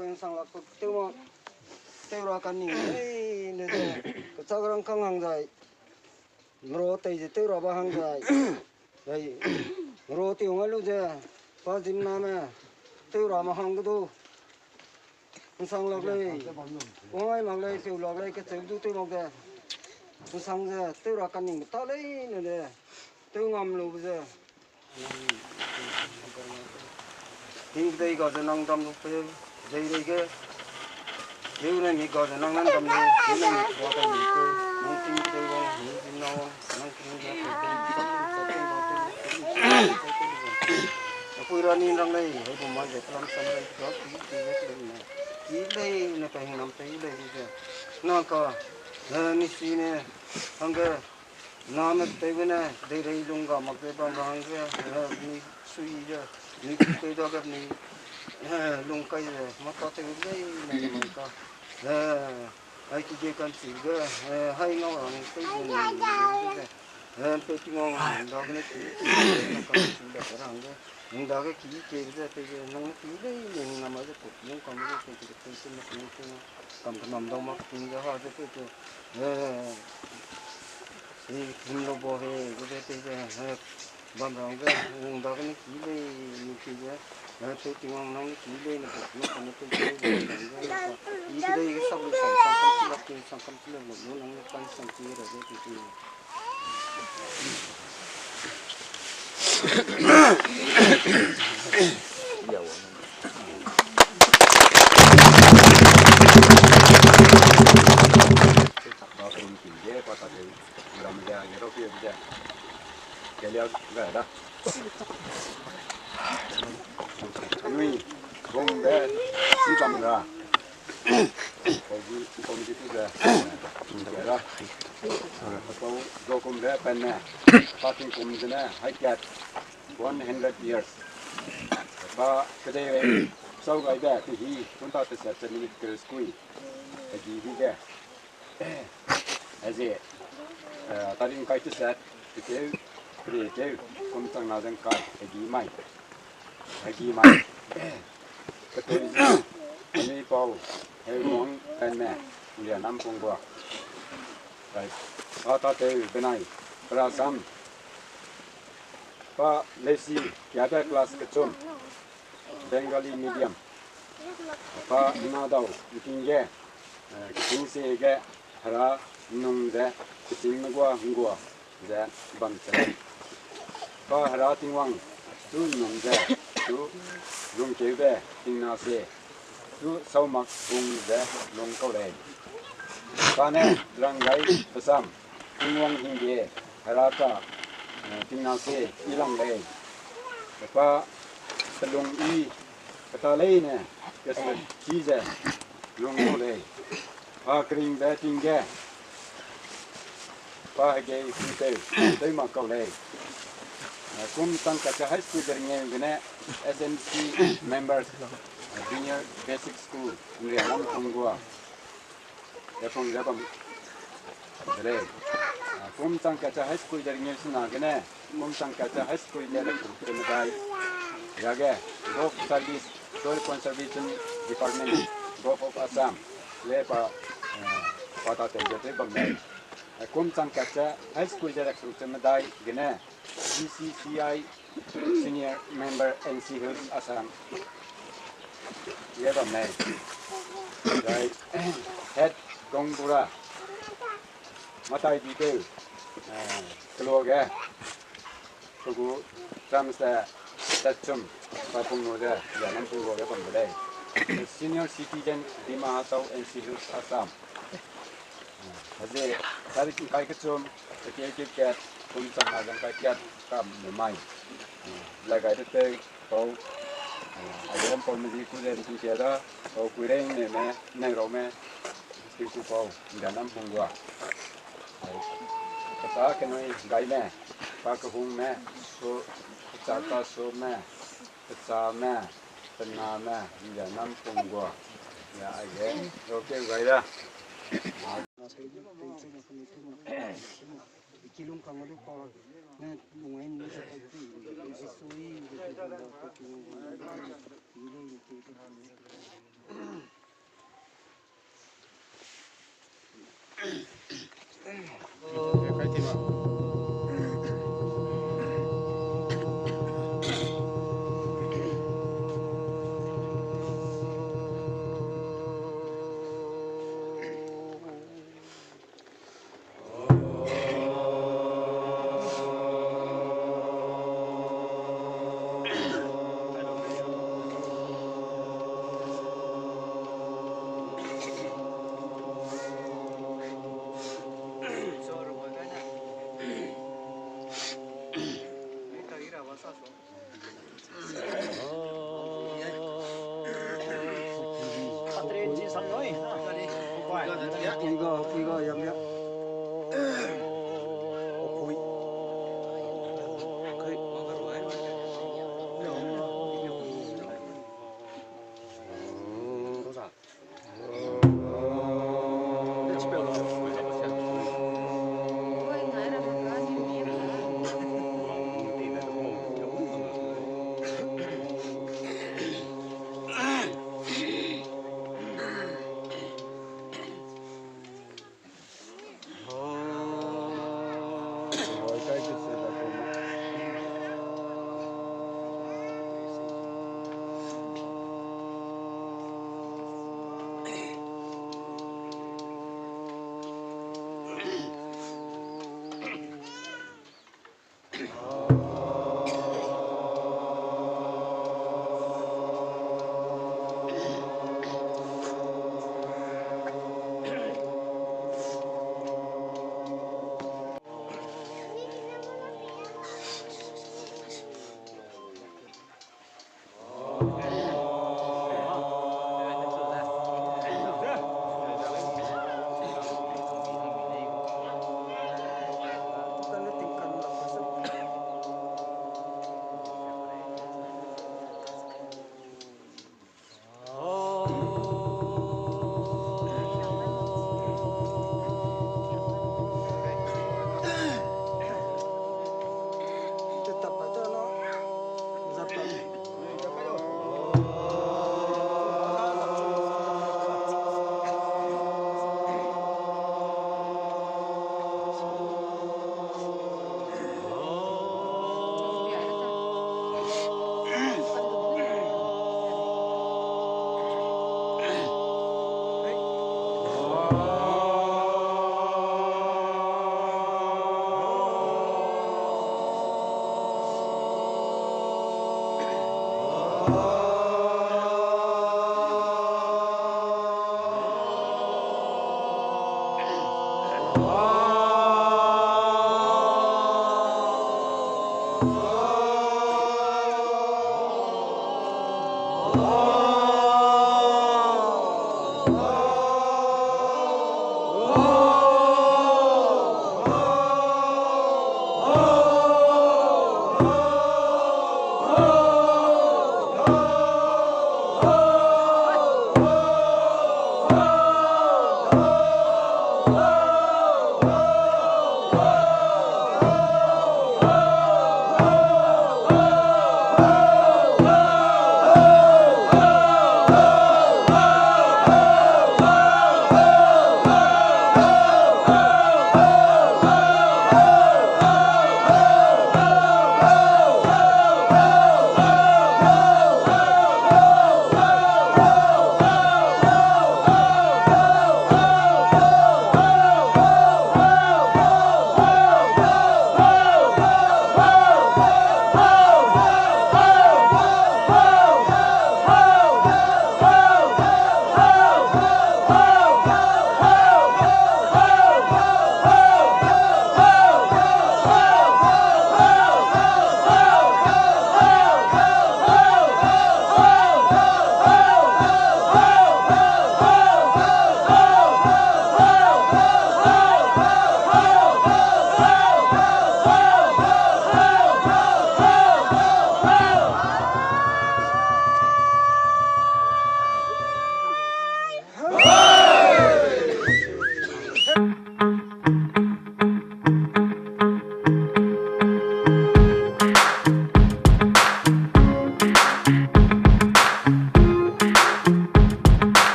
yang sangat teu rakan ni ni kecageran kangang jai ngro tei je teu ra bahang jai jai ngro ti ngai lu je pa jim na me teu ra ma hang du sang lok lei ngai mang lei teu lok lei ke teu teu lok de sang je teu ra kan ni ta lei ne de teu ngam lu je đi đây có thể năng tâm lúc đây đây cái nếu này mình có thể năng năng tâm này nếu này mình có thể mình chơi năng tin chơi không năng tin nào năng tin gì phải tin tôi ra nhìn rằng đây hay cũng mang về làm xong đây có kỹ đây này phải nắm tay đây chứ nó có MISUI này hangge nam teube này đây dùng cả mặc cái bamra hangge MISUI chứ ni kugai đó gặp ni lung kai rồi mà có thể cái này mà có ai kia cái gì cái hay ngao rằng cái gì peki ngon đó cái này có gì đó cái hàng cái nhưng đó cái kia cái nó kỹ đấy nhưng nằm ở cái cục nhưng còn cái cầm cái nằm đâu mà cũng cái hoa cái thì cũng nó bỏ hết cái bamra cái đó cái kỹ đấy như kia tôi tiếng ông nói kỹ đây là nó còn nó cái ý cái đây cái sau được sang cam chỉ là một nó quanh sang kia rồi cái gì Anui không bé chỉ cầm ra không chỉ tu ra vậy đó tôi cũng bé Panme parting cũng thế này hay kẹt 100 years và cái đây sau cái bé thì chúng ta sẽ sẽ mình cái school cái gì cái cái ta đi cái sẽ cái cũng chẳng nào chẳng cái gì mai cái tôi MIPAU hay muốn Panme Nrianam Punggua rồi ta từ bên này Assam và lesi kaibe class cái chum Bengali medium và na đâu kinh ge kinh se ge hara nung ge kinh Punggua ge bang chang và hara tingwang tu nung ge tu dùng teube tin na se tu sau mặc vùng ge long câu đây Panme drangai Assam tingwang hingge harata tin na se ilang đây và telung i kata lei ne cái chi je long câu đây và kring be tingge và cái teu teu mặc câu đây cũng tăng cả high school dari ngene SMC members junior basic school Nrianam Punggua Epong Japam DELEI cũng tăng cả high school dari ngene sina gene cũng tăng cả high school dari kugai yage golf service soil conservation department golf of Assam lepa pata teube bamra cũng tăng cả high school dari kugai gene CCCI Senior Member NC Hills Assam. Yeah, Panme. Right. Head Gongpura. Matai detail. Keluarga. Kugu Tramsa Tachum. Papung Noda. Nrianam Punggua ke Panme. Senior Citizen Dimahasao NC Hills Assam. Jadi tadi kai kecum, kecil cũng chẳng là cái kiat cầm mai là cái đấy tàu ở bên mình đi cuối đêm thì kia đó tàu cuối đêm này mẹ này rồi mẹ đi khu phố Nrianam Punggua cái này gái mẹ ba cái hung mẹ số ta số mẹ cha mẹ tên na mẹ Nrianam Punggua ya ai ok gái đó kilung kamu tu kau ni bungai ni seperti MISUI Kugai yam ya.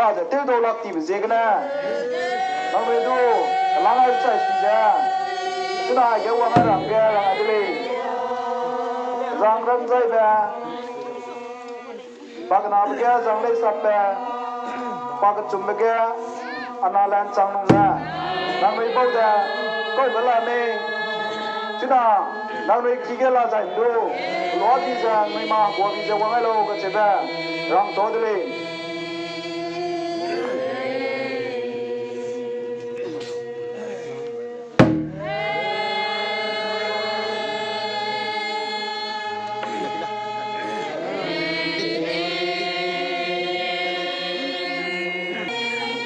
가자 때도 락티 비제그나 나무에도 랑알 차시자 그나 여왕아랑 게랑 아들이 장랑 자이바 박나브게 장레 사페 박 춤베게 아나란 장농나 나무에 보다 거이 발라네 China nang noi kigela jaine do lo visa mai ma bo visa wangai lo ka cheba ram to dele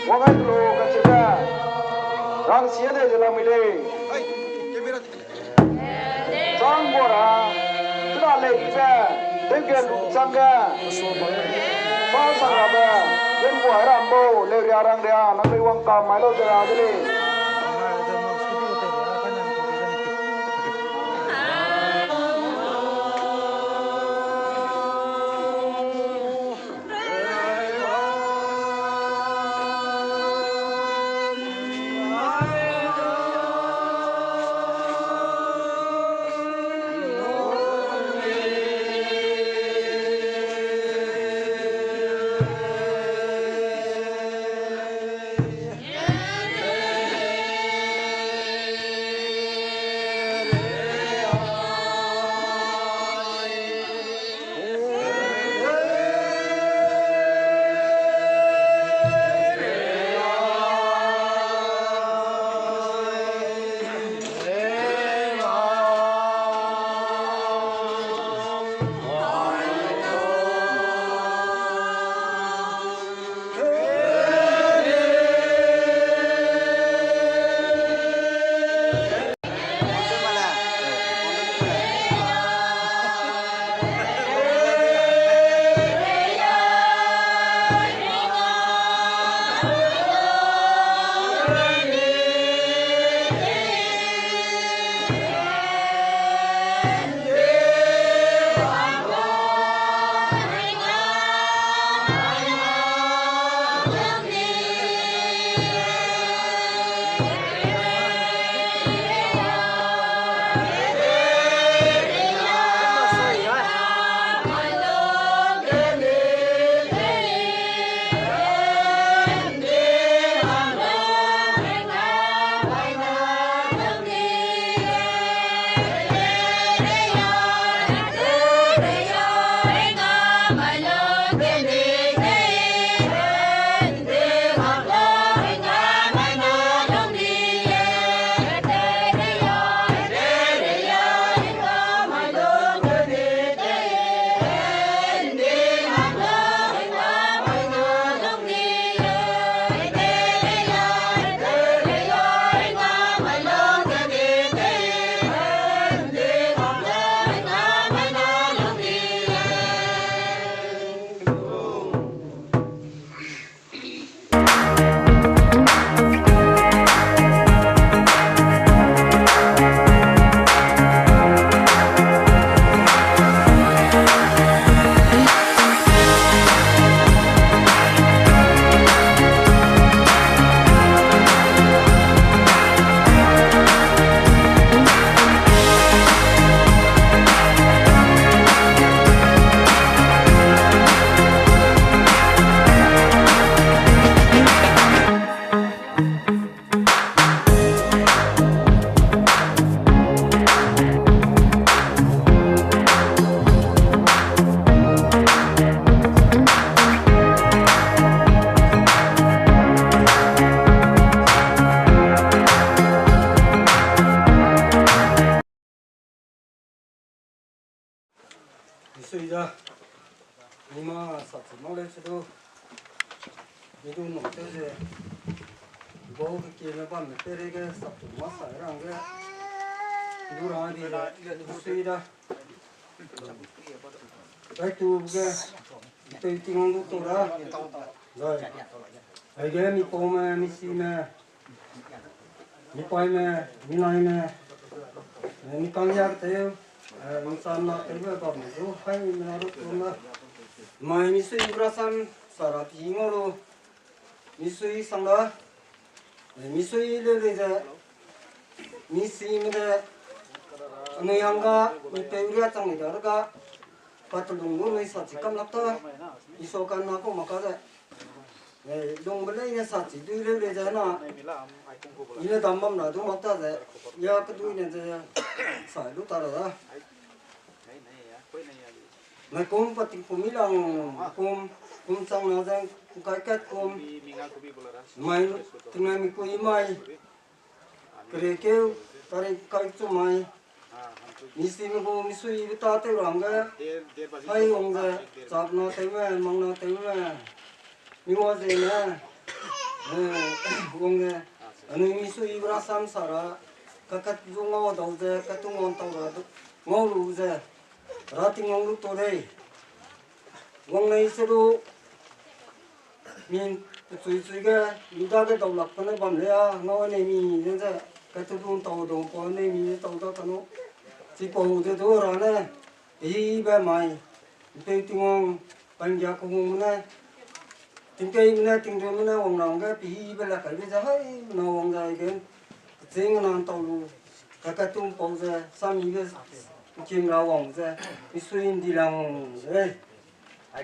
wangai lo ka cheba rang sia de jela mi de sang bora chuna le ibe denge lu changa fa saraba yen bo rambo le riarang dia nang le wang ka mai lo jara dele MISUI ra Dimahasao le sedu jedu no teube bau ke kiam Panme bege Dimahasao hangge durang di MISUI ra tu bege tu tingong du to ra rồi kaigai mpau me misi me pai me nai me kang ya teleu Assam na teube megu hai menaruh rumah mai MISUI berasan sarat ingolo MISUI sangla MISUI le misi mede Anui hangga teudui chang ni darga patulung nu isa cikam lakta isokan aku makade dong belai ni sat si tu le je na ini tambam na tu makta je ya kedui ni je sai lu ta ra na kum pati kumilang kum sang na jang kai kat kum mai tengah mi ko imai kereke tarik kai tu mai MISUI ta te hangge hai hangge chap na teube mang na teube ni mo je na hangge Anui MISUI Assam sara kakat jungo dau je katungon tau ra ngau lu je rati ngau lu to dei wang nei sedu min chui ga yuda ga dau lak pane bam le a ngau nei mi je katudun tau do po nei mi tau da kanu chỉ bầu cho tôi rồi nè, đi về mày, tiếng tiếng bằng giá của mình nè, tiếng cây nè, tiếng rồi nè, hoàng lòng cái đi về là cái bây giờ hay, nào hoàng dài cái, tiếng nó tàu lu, cái tung bầu ra, sam ý cái, chim nào hoàng ra, đi xuyên đi lòng đây.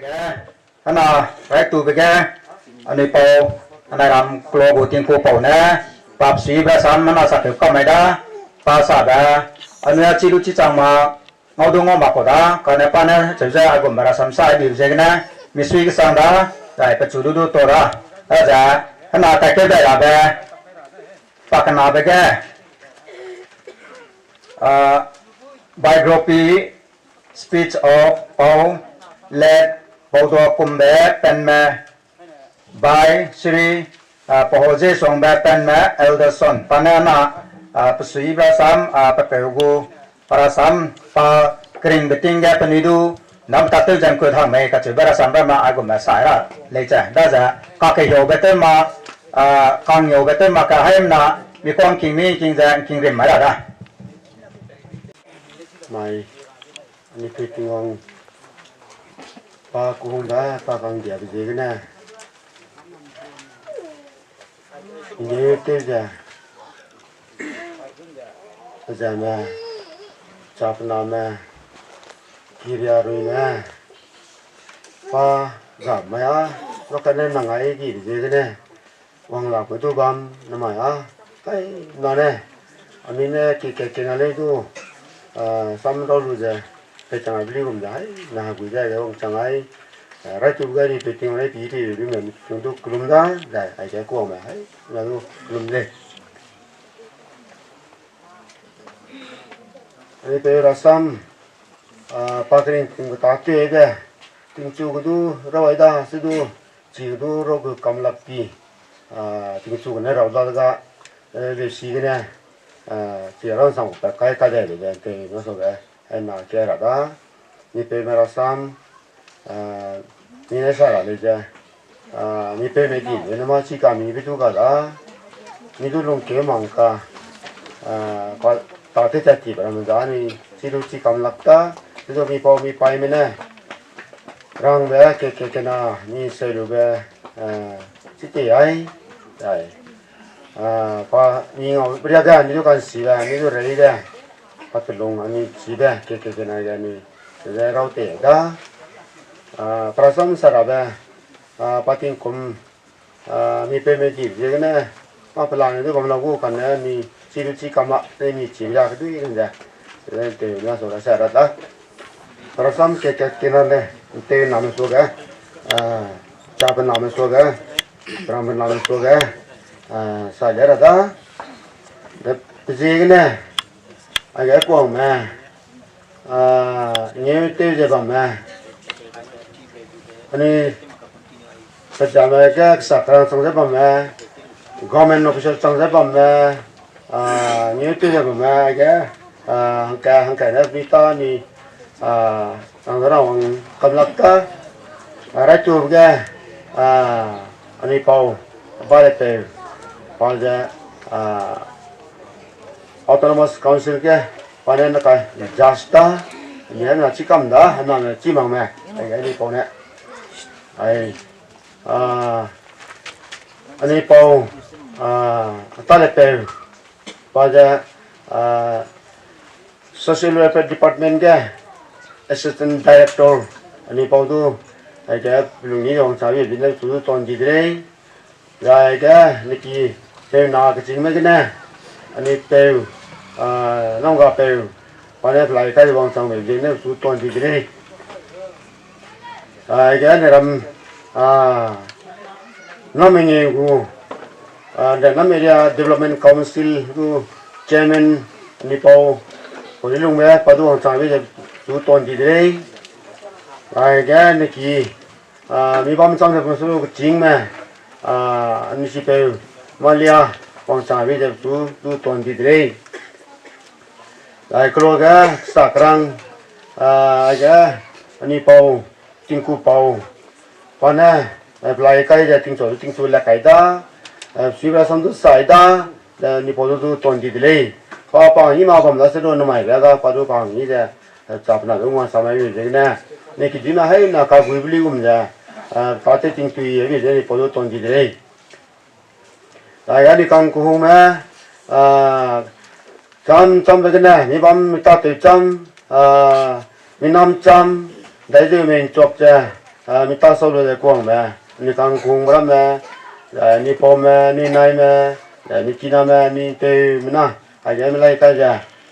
Cái, anh nào, phải tụi cái, anh đi bầu, anh này làm global tiếng phố bầu nè, bắp xí về sam anh nào sắp được có mấy đó, ba sắp à. Anui chỉ lúc chỉ chẳng mà ngau đông ngau mặc đó, còn nếu bạn ấy chơi ra gồm mà sắm sai điều gì cái này, MISUI cái sang đó, tại phải chủ đu to đó, đó giờ anh nào tại cái đây là về, bắt cái nào về cái, biography, speech of Pau, led Pepauduakumbe, Panme, by Sri Pepauduakumbe, Panme, elder son, Panme MISUI Assam Pepauduakumbe Assam pa kring beting ga penidu nam ta tu jang ko thang mai ka chu bara sam ba ma agum ma sai ra le cha da za ka ke yo bete ma kang yo bete ma ka haim na mi kwang king mi king jang king rim ma ra da mai ni pe tingong pa ku hong da pa kang dia bi je na ni te ja ma chap na ma kiria ru ma pa ga ma ya nó cái này là ngày gì gì cái này hoàng lạc của tôi bám nó mày á cái nó này anh ấy nè cái này tôi xăm đâu rồi giờ cái chẳng ai biết cũng đấy là quý gia cái ông chẳng ai ra chụp cái đi tự nhiên lấy tí thì mình chúng tôi lùm đó để ai cái cuồng mà ấy là tôi lùm lên ini pe rasam pakai tinggal taki aja tinggal tu rawai dah sedu sedu rawai kamlapi tinggal ni rawai dah besi ni tiada sang pakai kadai ni te masuk enak kira dah ni pe rasam ni ni salah ni je ni pe megi ni macam kami betul kada ni tu long kemangka ta thích chặt bảo mình giá này chỉ lúc chỉ cầm lắc ta rồi mi bao mi pai mình nè răng bé cái nào ni xây được bé chỉ để ai đấy và ni ngồi bây giờ cái ni nó còn xí là ni nó rầy đấy bắt đầu lông anh xí bé cái này cái ni rồi rau tẻ đó prasam sara bé bắt tin cùng mi pe me gì cái này mà phải làm cái công lao cái này ni chỉ lúc chỉ cầm lại đây mình chỉ ra cái đuôi này ra đây từ nó số là sẽ ra đó rồi xong cái này này từ nằm xuống cái cha bên nằm xuống cái ram bên nằm xuống cái sai ra đó cái gì cái này anh cái quần mà nhiều tiêu gì bằng mà anh ấy bây giờ mà cái sạc ra trong cái bằng mà government official trong cái bằng mà như tôi là mà cái hàng cái đó vita ni hàng đó là cầm lắc cá ra chụp cái anh ấy mpau ba lệ teugai bao giờ autonomous council cái bao giờ nó cái jasta nhớ là chỉ cầm đó hay là chỉ bằng mẹ cái mpau này anh ấy mpau ba lệ teugai bao giờ social welfare department cái assistant director anh ấy bảo tu cái lúcนี้ông xã viên bên đây chủ toàn gì đấy rồi cái niki teu na cái chính mấy cái này anh ấy teu nông gặp teu còn đây lại cái WANGCHANG về việc này số toàn gì đấy cái này làm năm mươi của the Namibia Development Council của chairman MISUI của những người bắt đầu WANGCHANG về số toàn gì đấy cái này kì mi bám trong cái số cái chính mà anh chị teu Malia WANGCHANG về số toàn gì đấy kalau cái sekarang cái anh pau tingku pau pana apply cái giờ ting số là cái đó suy ra xong rồi sai đó anh pau tu toàn đi DELEI pau pau như mà bấm là sẽ đâu nó mày cái đó pau tu pau như thế chập nào cũng quan sát mấy cái này này cái gì mà hay là cả quý vị cũng vậy có thể ting tùy cái gì pau tu toàn đi DELEI cái đi càng cũng mà trăm cái này mi bấm mi ta từ trăm mi 500 đấy rồi mình chụp ra mi ta sau rồi quăng mà mi càng quăng ra mà mi pom mà mi nai mà mi kina mà mi teu mi na ai vậy mi lại cái gì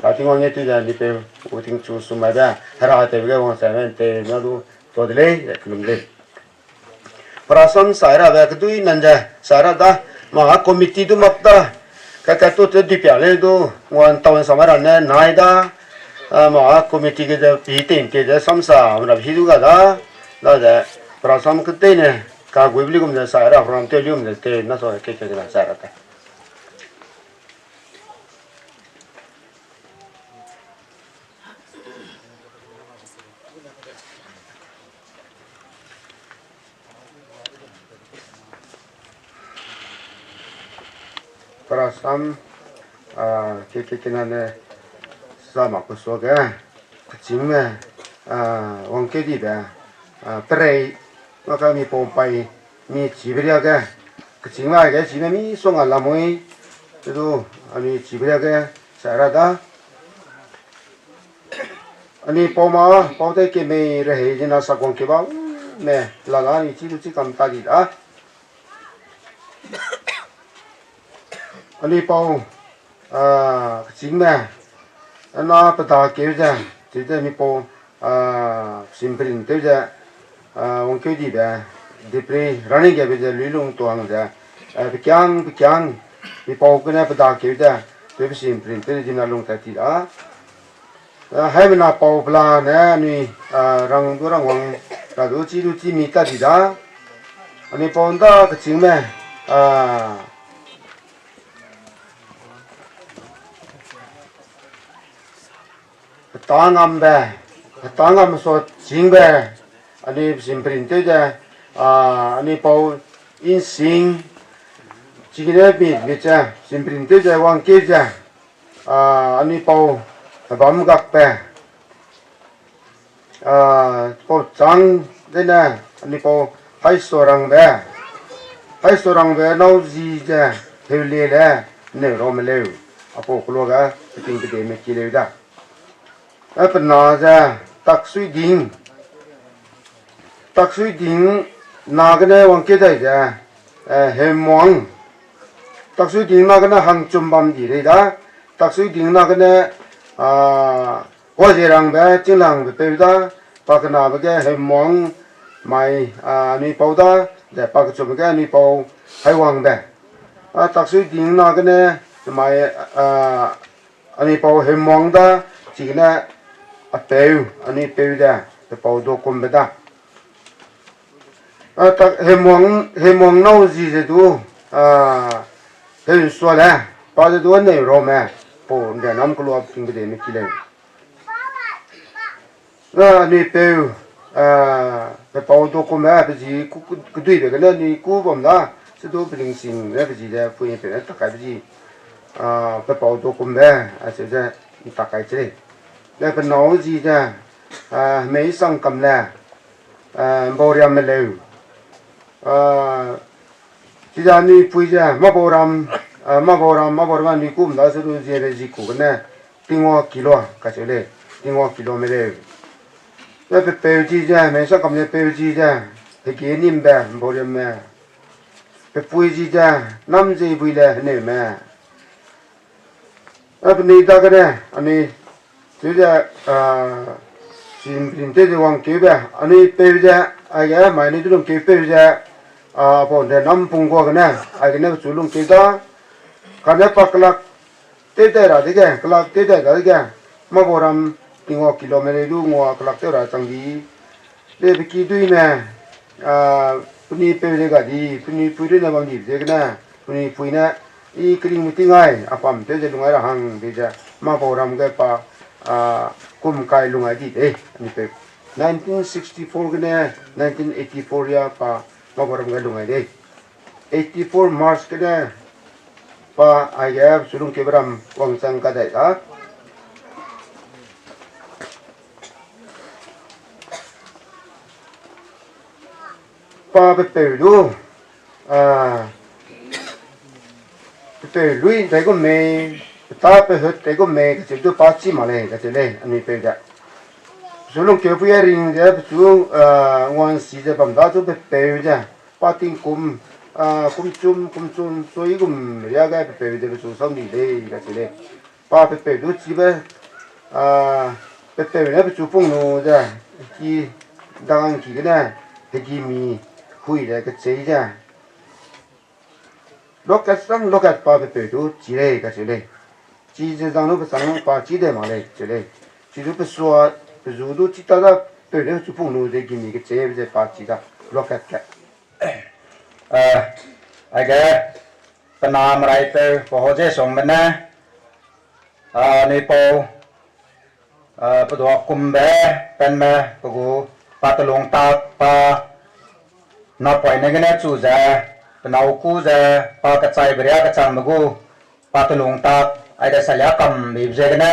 cái tiếng anh tu ra mi teu cái tiếng chú sum mà ra hara teu cái con sai men teu nó đủ to DELEI lum lên perasaan saya ada kedui nanja saya ada mà komite tu map ta cái tôi đi biểu lên tu ngoan tàu sama ra nè nai da mà committee cái giờ bị tiền cái giờ sắm sa mà bị du cái đó đó là perasaan cái tên này cả quý vị cũng là sai ra from tiêu cũng là tên nó rồi cái là sai ra đấy perasaan cái này sao mà có số cái chính mà ông cái gì vậy prey nó cái mi bông bay mi chỉ biết cái chính mà cái chỉ mà mi xong à làm mấy cái đó anh chỉ biết cái sai ra đó anh bông tới cái mi rồi thì nó sao còn cái bao mẹ là anh chỉ cầm tay gì đó anh bông chính mà nó bắt đầu kéo ra thì đây mình bông simprin kéo ra ông kéo đi về đi running cái bây giờ luigum tuang ra bị kiam mình bông cái này bắt đầu kéo ra thì simprin thì nó lung tại thì đó hai bên là bông pla nè Anui răng hoàng là đôi chỉ mi ta thì đó anh bông đó cái chính mà tangam so jingbe ani simprin teja ani pau in sing jigine bi becha simprin teja wang keja ani pau bam gak pe pau chang dena ani pau hai sorang be nau ji ja hele le ne rom leu apo kloga ting de me kileu da phần nào ra tắc suy đình nào cái này hoàng kia đây ra hềm mong tắc suy đình nào cái này hàng chum băm gì đây đó tắc suy đình nào cái này qua gì rằng bé chính làng về tây đó và cái nào cái hềm mong mày nuôi bầu đó để bắt cái chum cái nuôi bầu hay hoàng bé tắc suy đình nào cái này mày nuôi bầu hềm mong đó chỉ cái này teu ani teu da Pepauduakumbe da tak hemong nau gì jedu thế xóa là bao giờ này rồi mà bộ để nắm cái loa kinh tế này kia là ni teu Pepauduakumbe cái gì cái đuôi cái này ni cú bom đó sẽ đâu bình sinh cái gì đó phụ nhân phải tất cả cái gì Pepauduakumbe sẽ ra tất cả cái để phần nói gì ra mấy sang cầm là bò ram leu chỉ ra ni pui ra mà bò ram ni cũng đã sử dụng gì cũng cái này tiếng hoa kilo cái chỗ này tiếng hoa kilo mới leu để phải bèo gì ra mấy sang cầm này bèo gì ra thì cái niềm bè bò ram mà pe pui ji ja nam ji bui le ne me ap ni ta cái ani chứ ja xin te wang ke ba ani pe ja ai ga mai ni tu ke pe ja bon de nam pung ko cái này ai cái này chủ lung ke da cái này pak lak te ra de cái klak te ra de cái ma boram tingo kilometer du ngo klak te ra chang di le bi ki dui me puni pe de ga di puni pui de na bang di de na puni pui na I kring muti ngai apam te je lungai ra hang de ja ma boram ga pa kum kai lungai di de ani pe 1964 gane 1984 ya pa ma boram ga lungai de 84 March gane pa ayab sulung kebram wangchang ka dai ha pa pe pe du pe lui dai ko me ta pe het dai ko me ke tu pa chi ma le ke le ani pe ja sulung ke pu ya ring ja su wan si ja bam da tu pe pe ja pa ting kum kum chum so i gum ya ga pe pe de su sam ni le ke le pa pe pe du chi ba pe pe ne pe su pung no ja ki dang ki ne de ki mi hui le ke che ja look at pa pe du chi le ka che le chi je dang no pa sang pa chi de ma le che le chi du pe so pe zu du chi ta da pe le su pung no de ki mi ke che je pa chi da look at ka ai cái Panam rai pe po je song mana ni po Pepauduakumbe Panme Megu patalong ta pa na poi ne gane chu za panau ku za pa ka chai bria ka chang megu patalong ta ai da salya kam bi je gane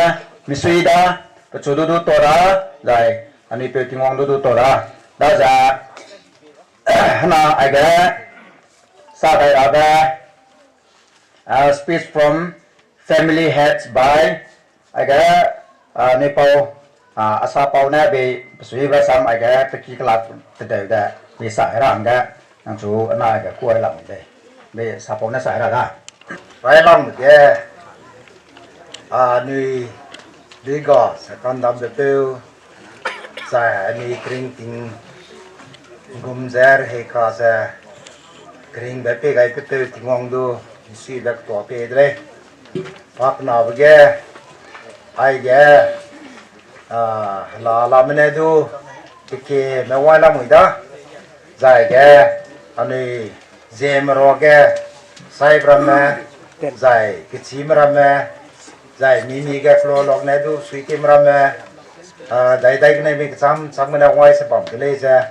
MISUI da pa chu du tora dai ani pe tingong du tora da za na ai ga sa dai ada speech from family heads by ai ga ni pau asa pau na be sui ba sam ai ga peki klat te da be sa rang ga nang chu na ga kuai lam de be sa pau na sa ra da phải làm cái Anui đi gõ sẽ con đâm được tiêu giải Anui kring ting gum zer hay cả sẽ kring bé pe gai pe tiêu ting ngon du suy bạc tua pe đấy phát nào cái ai cái là làm cái du cái mấy ngoài làm người đó giải cái Anui jem ro cái sai brahma giải cái chi brahma giải mini cái flow log này du suy kim brahma đại cái này mình chăm mình ở ngoài sẽ bấm cái này ra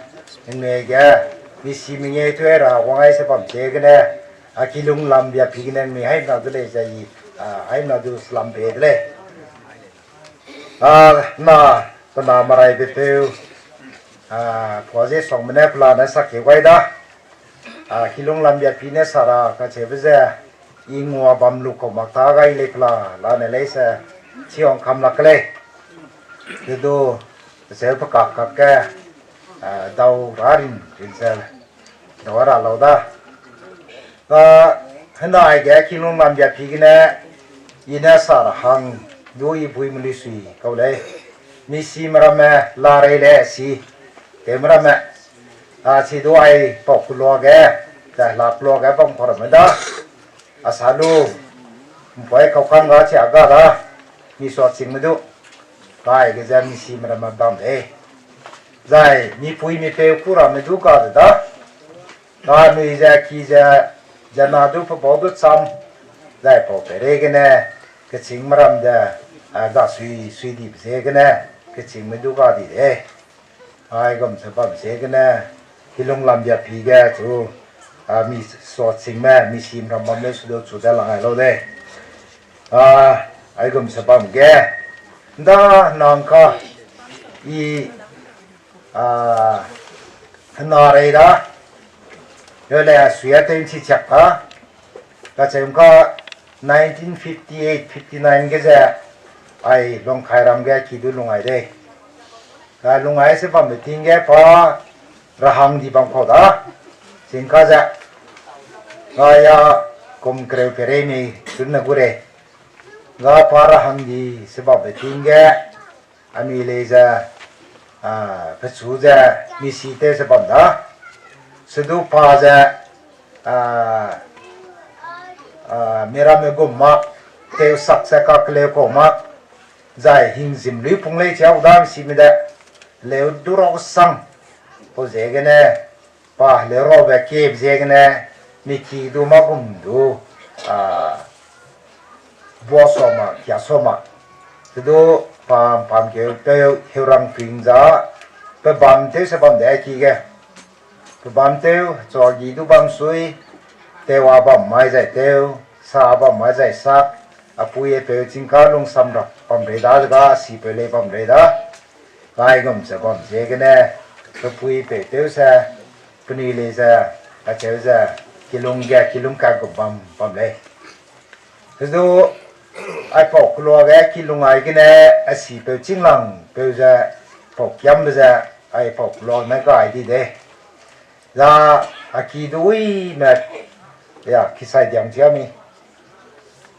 nhưng mà cái mình xí mình nghe thôi là ngoài sẽ bấm chế cái này khi lung làm việc thì cái này mình hay nào cái này gì hay nào du làm về cái này na cái nào mà lại bị tiêu có gì xong mình ép là nó sắc cái quay đó khi lung làm việc thì nó sao cái chế bây giờ in ngua bấm lục của mặc ta gai lệ là này lấy sẽ chỉ ông cầm lạc lệ cái đồ sẽ phải các cái đầu rarin trên xe đó là lâu đó hiện nay cái khi lung làm việc thì cái này in nó sao hàng đôi bùi MISUI câu đấy mi si mà mẹ la rê lệ si cái mà mẹ chỉ đôi bọc lúa cái để lạp lúa cái bông phở mới đó asalu phải câu khăn đó chỉ aga đó mi soát xin mới được cái giờ mi si mà bám đấy rồi mi pui mi pe kura mới được cái đó đó mi giờ khi giờ nào được phải bảo được xong rồi bảo vệ cái này cái chính mà làm giờ đã suy đi thế cái này cái chính mới được cái gì đấy ai cũng sẽ bám thế cái này khi lông làm việc thì cái chú mi soát xin mà mi sim làm bám mới được chủ đề là ngày lâu đây ai cũng sẽ bám cái đó nòng co i nó đây đó rồi là suy tên chỉ chắc đó là chúng có 1958-59 cái gì ai long khai ram cái khi đó long ai đây cái long ai sẽ bám được tiếng cái pa rahang di bang kho đó xin ca dạ ngaya kum kreu pere ni tunna gure nga para hanggi sebab tingge Anui leja pesuja misi te sebab da sedu paja mera megu mak teu saksa ka kle ko mak zai hing zim lui pung le chau dam si mi da leu duro sang po zegene pa le ro be ke zegene miki du ma gum du bo so ma kya so ma sedu pam ke teu hirang twing za pe bam te se bam de ki ge pe bam teu cho gi du bam sui tewa bam mai zai teu sa bam mai zai sak apuye pe chingka lung samra pam re da ga si pe le pam re da kai gum se bam je ge ne pe pui pe teu sa puni le sa a cheu sa kilung ka gum bam le sedu ai pok lo ga kilung ai ge ne a si pe chinglang pe za pok yam za ai pok lo na ga ai di de za akidui na ya kisai diam chiami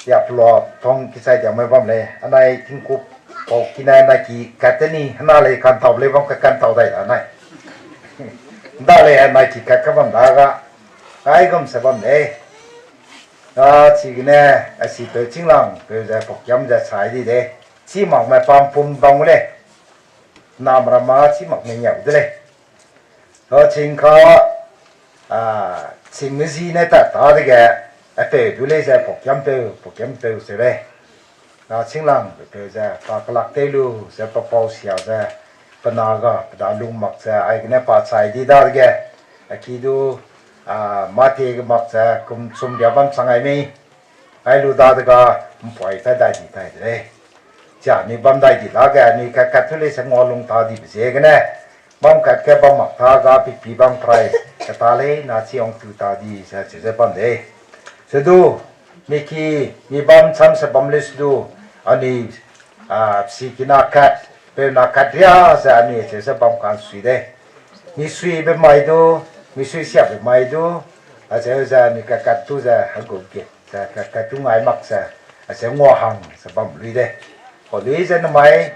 ya plo thong kisai diam mai bam le anai thingkup pok kinai na ki katani hana le kan taw le bam ka kan taw dai anai da le anai ki ka ka bam da ga ai gum se bam le chỉ cái này chỉ tới chính lòng bây giờ phục yếm giờ xài đi đấy chỉ mặc mà pam pum bông đấy nam ra mà chỉ mặc mình nhậu đấy rồi chính khó chính cái gì này ta đấy cái về du lịch giờ phục yếm từ sẽ đây rồi chính lòng bây giờ ta cái lạc teleu giờ Pepauduakumbe giờ penaga pada lung mak giờ ai cái này pa xài đi đó cái khi du mati ke maksa kum sum dia bam sangai mi ai lu da ga mpoi ta dai di tai de cha ni bam dai di la ga ni ka ka thule sa ngolung ta di je ga ne bam ka ke bam mak tha ga pi bam trai ka ta le na chi ong tu ta di sa che bam de se du mi ki mi bam cham sa bam le du ani si kina kat pe na kat ria sa ani che bam kan sui de ni sui be mai do MISUI siap mai tu, saya za ni kakak tu za aku ke, za kakak tu ngai mak za, saya ngohang sebab lui deh. Kalau lui za namai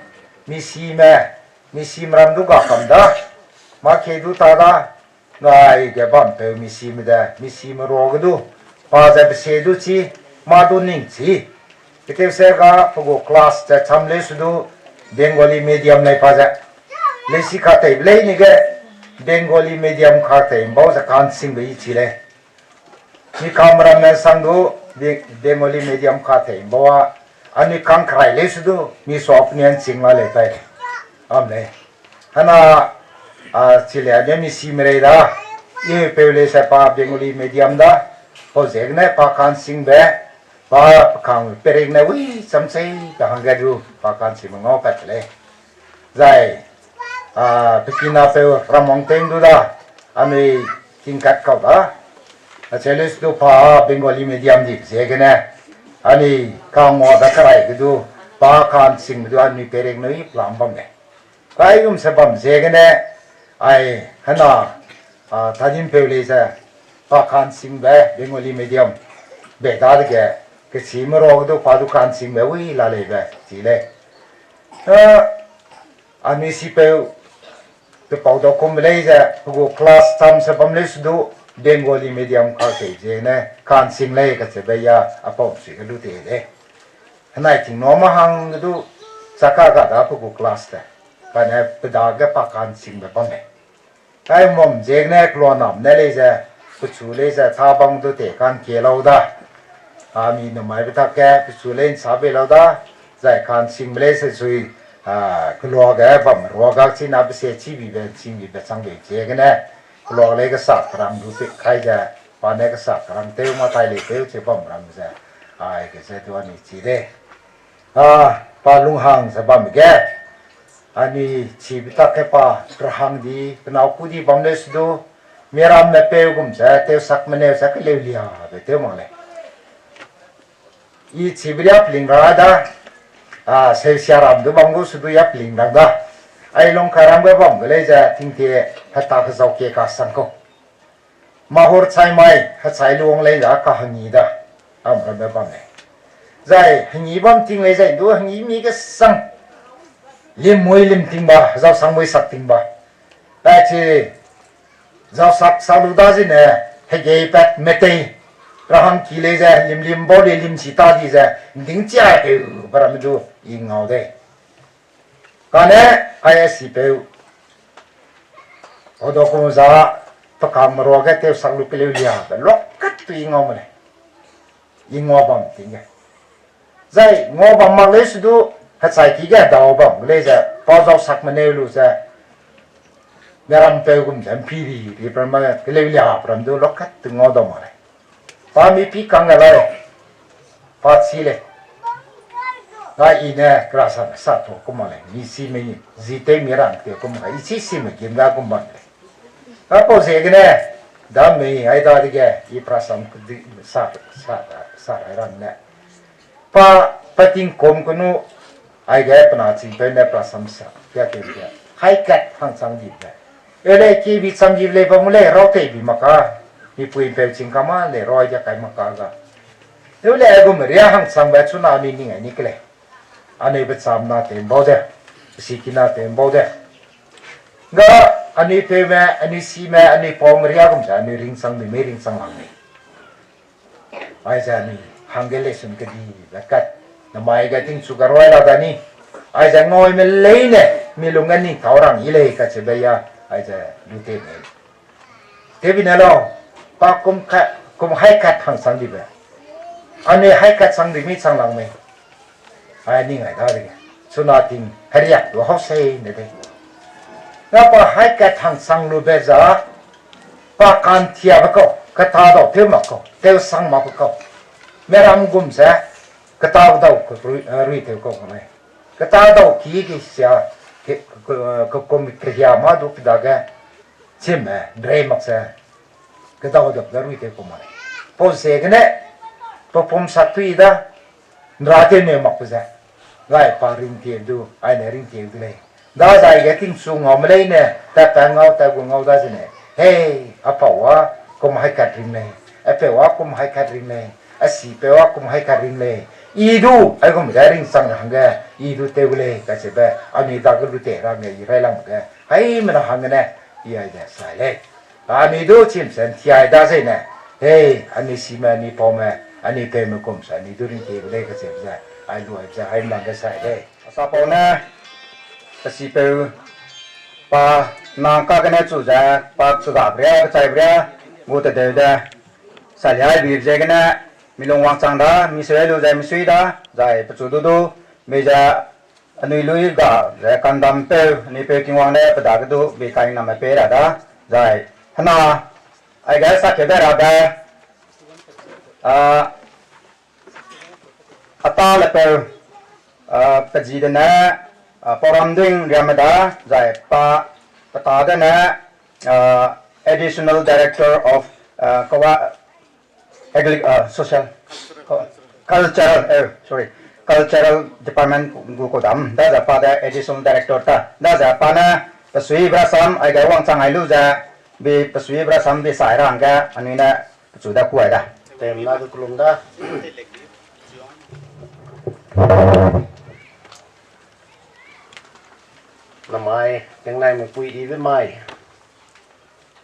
misi meram tu gak kam dah, mak itu tada ngai ke bam pe misi merog tu, pada sedu ci, madu ning ci. Kita saya ka pukul kelas za camle sudu Bengali medium nai pada, lesi kata lei ni ke. Bengali medium khate mpau sa kan sing bei chile ni kamera me sangu Bengali medium khate mpau ani kang krai le sudu mi sop nian singwa le tai amle hana chile ade mi simre da ye peule sa pa Bengali medium da ho jegne pa kan sing be pa kang pereng na wi samsei ka hangge du pa kan sing ngo ka chile zai Pekina pe ramong teng du da Anui tingkat kau da cheles du pa Bengali medium di segene ani kang mo da karai du pa kan sing du Anui pereng noi plam bam ne kai sebam segene ai hana tajin peule sa pa kan sing be Bengali medium be da de ke simro du pa du kan sing be wi la le be ti le Anui si pe Pepauduakumbe le ja pukul kelas tam sebam le sudu Bengali medium ka ke je ne kan sing le ka se be ya apom si ka lu te le hanai ting no ma hang du saka ga da pukul kelas ta pa ne peda ga pa kan sing be pam ne kai mom je ne klo nam ne le ja puchu le ja tha bang du te kan ke lo da ami no mai ta ke puchu le sa be lo da zai kan sing le se sui keluarga bam roga cina besi cibi be sangbe je ne keluarga ke sak rang du te kai ja pa ne ke sak rang teu ma tai le teu che bam rang ja ai ke se tu ani ci de pa lung hang sa bam ge ani ci bita ke pa krahang di kenau ku di bam le sdu meram me pe gum sa teu sak mene sa ke le lia be teu ma le I ci bria pling ra da saya siaram tu bangku sudu ya peling dah. Ai long karang be bang, boleh je tinggi hatta kesau ke kasang ko. Mahur chai mai ha chai luang lei da ka hangi da am ra be bam ne zai hangi bam ting lei zai du hangi mi ke sang lim moi lim ting ba zau sang moi sak ting ba ta chi zau sak salu da ji ne he ge pat metei rahang ki lei za lim lim bo le lim chi ta di za ding cha e bara mi du i ngau de ka ne ai si pe odo ko za to kam ro ga te sang lu ke le lia ba lok kat tu i ngau ma ne i ngau bam ting ge zai ngau bam ma le su du ha chai ki ga da bam le za pa zau sak ma ne lu za ngaram pe gum jam pi ri pra ma ke le lia pram du lok kat tu ngau do ma ne pa mi pi kang ga le pa chi le ga i ne krasa sa to ko ma le mi si me zi te mi rang te ko ma i chi si me kim ga ko ma le ka po se ge ne da me ai da de ge i prasam sa ran ne pa pating kom ko nu ai ge pa na chi pe ne prasam sa ya ke ya hai kat hang sang di ne ele ki bi sam ji le pa mu le ro te bi ma ka ni pui pe ching ka ma le ro ja kai ma ka ga eu le go me ria hang sang ba chu na mi ni ngai ni ke le ane be sam na te bo de si ki na te bo de ga ani pe me ani si me ani pom ria gum ja ni ring sang ni me ring sang lang ni ai ja ni hangge le sun ke di la kat na mai ga ting chu ga roi la da ni ai ja ngoi me le ne mi lu ngan ni thau rang i le ka che be ya ai ja lu te ne te bi na lo pa kum hai kat hang sang di be ani hai kat sang di mi sang lang me ai ni ngai da de su na ting hariya lo ho sei ne de na pa hai kat hang sang lu be za pa kan thia ba ko ka ta do te ma ko te sang ma ko me ram gum sa ka ta do ko ri te ko ne ka ta do ki ki sia ko mi ke ya ma do da ga chim me dre ma sa ka ta do da ri te ko ma ne po se ge ne po pom sa tui da ra te ne ma ko za gai pa ring te du ai ne ring te du le da dai ge ting su ngom le ne ta ngau ta gu ngau da ne hey apa wa kum hai kat ring le ape wa kum hai kat ring le asi pe wa kum hai kat ring le i du ai kum da ring sang hang ge i du te gu le ka se ba ani da gu te ra nge i rai lang ge hai ma hang ne i ai da sai le ani du chim sen ti ai da se ne hey ani si ma ni po ma ani pe ma kum sa ni du ring te gu le ka se ba ai lu ai ja hai ma ge sai le sa po na si pe pa na ka ne chu ja pa chu ga bre chai bre mu te de da sa ya bi je ge na mi long wang chang da mi se lu ja mi sui da zai pa chu du du me ja anui lui ga ja kan dam pe ni pe king wang ne pa da ga du be kai na ma pe ra da zai hana ai ga sa ke da ra da ata le pe pa ji da na Poram doing Ramada Zai Pa Patadana Additional Director of Social Cultural Department Gukodam. That's a father Additional Director ta. That's a pana Pasui Brasam I got one time I lose be Pasui Brasam be Sairanga Anina Suda Kuada. Tem lá do Columda. Là mai tiếng này mình quy đi với mai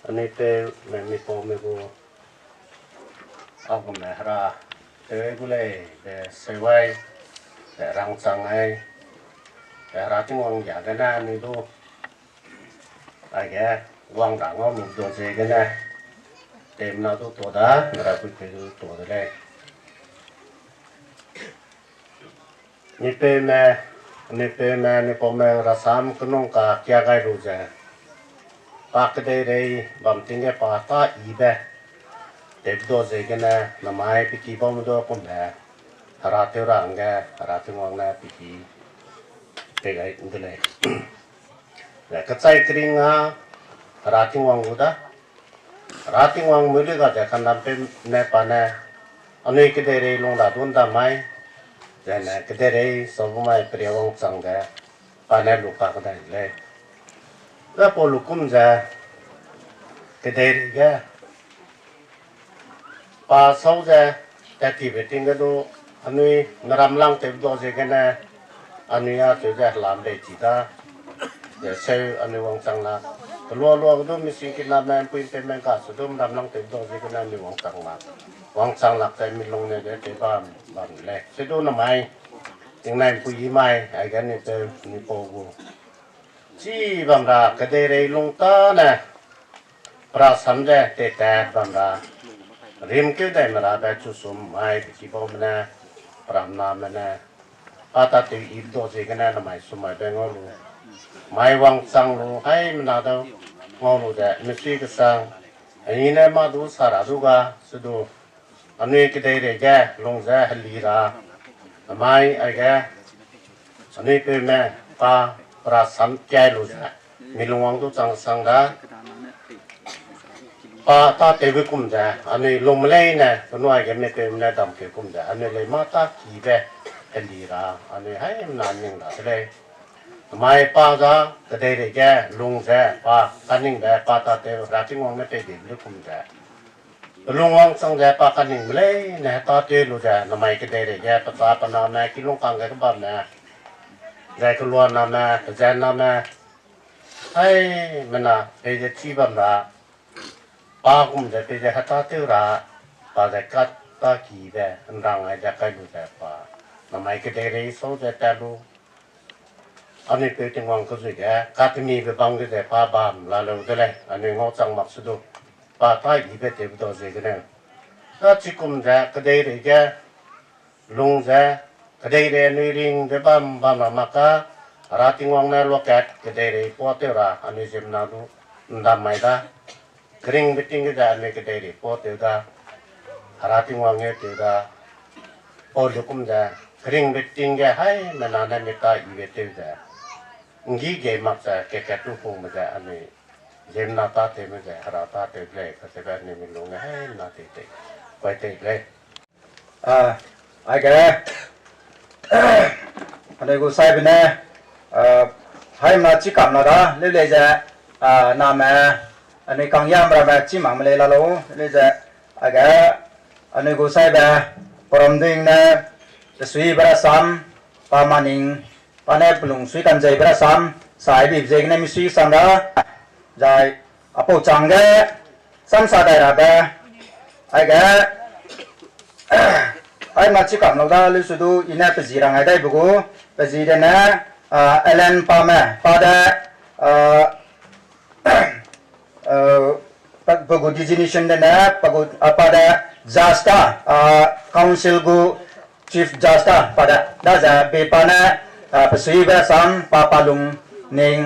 anh ấy pe mình po megu ông mẹ ra tới cái này để xây vai để răng sang này để ra tiếng ông giả cái này mình tu ai cái quang đảng ông mình做这个呢tìm nào tu tổ đó người ta quy quy tổ ở đây như pe mẹ ni pe na ni po me rasam kunong ka kya gai ru ja pa ke de re bam ting ge pa ta i be de do je ge na mai pi ki bom do ko me ra te rang ge ra te ngong na pi ki te gai de le la ka chai kring a ra te ngong u da ra te ngong mu le ga ja kan dam pe ne pa na anui ke de re long da dun da mai Then today so my priang sang ga panel lupa ka dai le la po lukum ja today ga ปาเสาจะแต่ที่ไปติงก็ดูอันนี้นรำลังเต็มตัวเจกันนะอันนี้อาจจะลามเบจิตาเดี๋ยวเชื่ออันนี้วังจังละรัวก็ดูมีสิ่งที่น่าแม่ปุ่นเป็นแมงกาสุดมนำลังเต็มตัวเจกันนะนี่วังจังละแต่มีลงเนี่ยเดี๋ยวจะบ้านเล็กเชื่อดูน้ำไม้จึงในปุยไม้ไอ้กันนี่เจอนี่โปกูจีบำรากระเดยลงตาเนี่ยปราศน์เตะแต่บำราริมเกได้มาราแบบจุสมไม้ที่พ่อมันนะปรามนามันนะอาตาติอีโดเจกันนะน้ำไม้สมัยเป็นงอลูไม้วังสังลูให้มันนาดงอลูแต่ไม่ซื้อก็สั่งอันนี้เนี่ยมาดูสาระดูกาสุดอันนี้ก็ได้เลยแกลงจะฮัลลีราไม้ไอ้แกอันนี้เป็นแม่ปาปราศน์แกลูจะมีลงวังตุจังสังดาปาตาเตวิกุมจ้ะอันนี้ลงมาเลยนะตัวน้อยก็ไม่เป็นนะดำเกี่ยวกุมจ้ะอันนี้เลยมาตาขีเบฮัลลีราอันนี้ให้นานยังละเลยไม่ป้าจ้าก็ได้เลยแกลงจะป้ากันนิ่งแบบป้าตาเตวราชิงวังไม่เป็นดิบลูกกุมจ้ะลงวังสังจะป้ากันนิ่งมาเลยนะตาเตลูจ้ะทำไมก็ได้เลยแกภาษาปนามนะกินลงกังก็บ้านนะใจก็ล้วนนะแม่ก็ใจนะแม่ให้มันนะไปจะที่บ้านละป้ากุมจะไปจะฮัตตาเตวราป้าจะกัดตาขีเบอันรังไอ้จะใครรู้จักป้าทำไมก็ได้เลยโซ่จะแต่รู้อันนี้เป็นจังหวะก็สุดแก่กัดมีไปบังก็ได้ป้าบามลาเลวได้เลยอันนี้งอจังมักสุดป้าตายอีเบเตบตัวเสกเนี่ยถ้าชิคุมจะก็ได้เลยแกลุงจะก็ได้เลยนุยริงเดบัมมากะราติงวังเนี่ยลูกแกก็ได้เลยพอเตระอันนี้เจ็บนาดูดำไม่ได้กริ่งไปทิ้งก็ได้อันนี้ก็ได้เลยพอเตระราติงวังเนี่ยเตระพอลุกุมจะกริ่งไปทิ้งก็ให้มันนั่นไม่ตายอีเบเตระงี้เกมักจะแก่ทุกคนมันจะอันนี้เย็นนาตาเตมันจะราตาเตเลยก็จะแบบนี้มันลงให้นาเตไปเตเลยไอ้แกอันนี้กูใส่ไปเนี่ยให้มาจิกำนะด้าเรื่อยๆจะน้ำอันนี้กังยามเราแบบจิมังมาเลยละลูเรื่อยๆจะไอ้แกอันนี้กูใส่ไปพร้อมดึงเนี่ยจะสวยบราซัมปามานิงปาเนี่ยปลุงสวยกันใจบราซัมสายบีบเจกันเนี่ยมีสวยสังดาใจอภูจังเกสัมสาได้ระเบไอ้แกไอ้มาชิกำเราได้ลิสุดูอินาเป็นจีรังไอ้ได้บุกูเป็นจีเดนะเอเลนปาเมปาเดบุกูดิจินิชันเดนะบุกูปาเดจัสตาคาวน์ซิลกูชีฟจัสตาปาเดได้จะเปปานะเป็นสีแบบซ้ำปาลุงนิง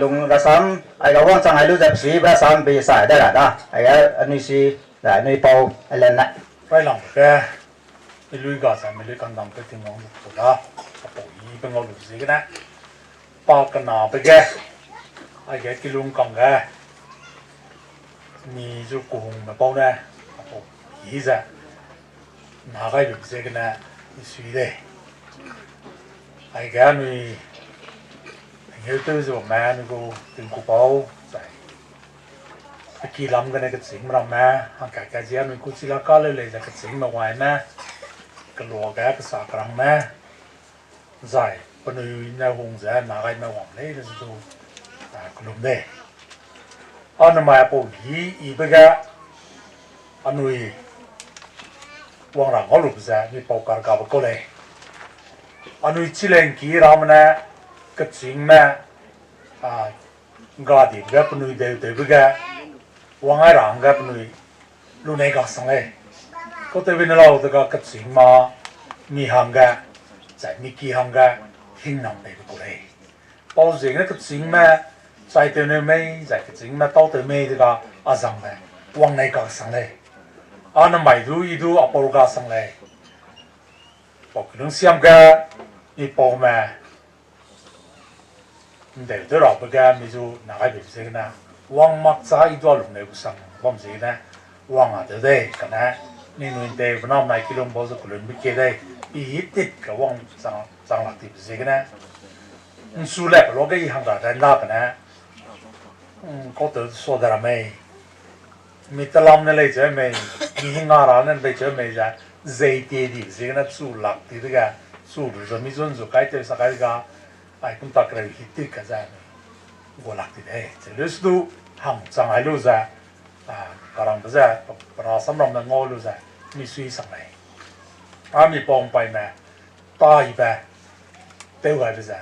ลุงรัซ้ำไอ้กวางจังไอ้ลูกจะเป็นสีแบบซ้ำเบสายได้ละนะไอ้อันนี้สิได้อันนี้เปาเอเลนนะไปหลังแกไม่ลุยกาสันไม่ลุยกันดำไปถึงงอลูกตัวละปอยเป็นงอลูกสิกันนะปากกันหนาไปแกไอ้แกกิลุงกังแกมีจุกุงมาเป้าเนี่ยปอยจะหนาไกลูกสิกันนะมีสุดเลยไอ้แกนี่เฮ้ยตัวจะแม่นี่กูถึงกูเป้าใส่กี่ลำกันในกระสิงมาแม่หางแก่เจ้าหนุ่ยกุศิลาก็เลยจะกระสิงมาไว้แม่กระโหลกแกกระสากรังแม่ใส่ปนุยในหงเสียหนาไกไม่หวังเลยจะดูกลุ่มเด้อันมาปุ่นฮีอีเบกะอันนุยวังหลังเขาหลุดเสียมีปอกการกับก็เลยอันนุยชิเลงกี่รำนะกระสิงแม่กาดิบแกปนุยเดือดเบกะวางไอ้หลังกับนุยลูกในกัสังเลยก็เตวินเราแต่ก็กัดสิงมามีหังกะใจมีกี่หังกะหิ้งนำไปกูเลยพอสิงนั้นกัดสิงแม่ใจเตวเนี่ยไม่ใจกัดสิงแม่โตเตวไม่แต่ก็อาจังเลยวางในกัสังเลยอันนั้นไม่ดูอีดูอัปโปรกัสังเลยบอกเรื่องเสียมกะอีปอแม่เดี๋ยวเราไปกะมีจูนักไอ้แบบสิงนะวางมักจะอีตัวลุงในกุศลผมสินะวางอะไรได้กันนะนี่นู่นเดี๋ยวน้องนายกิโลบอสกุลไม่เกี่ยได้อีติดกับวางจังหลักที่สิกันนะสู้แล้วเราก็อีหังได้ได้กันนะก็ตัวโซดาไม่มีตลาดนั่นเลยใช่ไหม ที่งารานั่นไปเจอไม่ใช่ใจเตี้ยดิสิ่งนั้นสู้หลักที่ก็สู้หรือจะมีส่วนสุขใครจะสักใครก็ไอ้คุณตากระดิ่งฮิตติดกันใช่ไหมกูหลักที่ได้จะรู้สึกห้องจังไอ้รู้ใช่การังไปใช่ปราสำรองนั้นงอรู้ใช่มีสุยสังไหนมีปองไปไหมตายไปเต้าไก่ไปใช่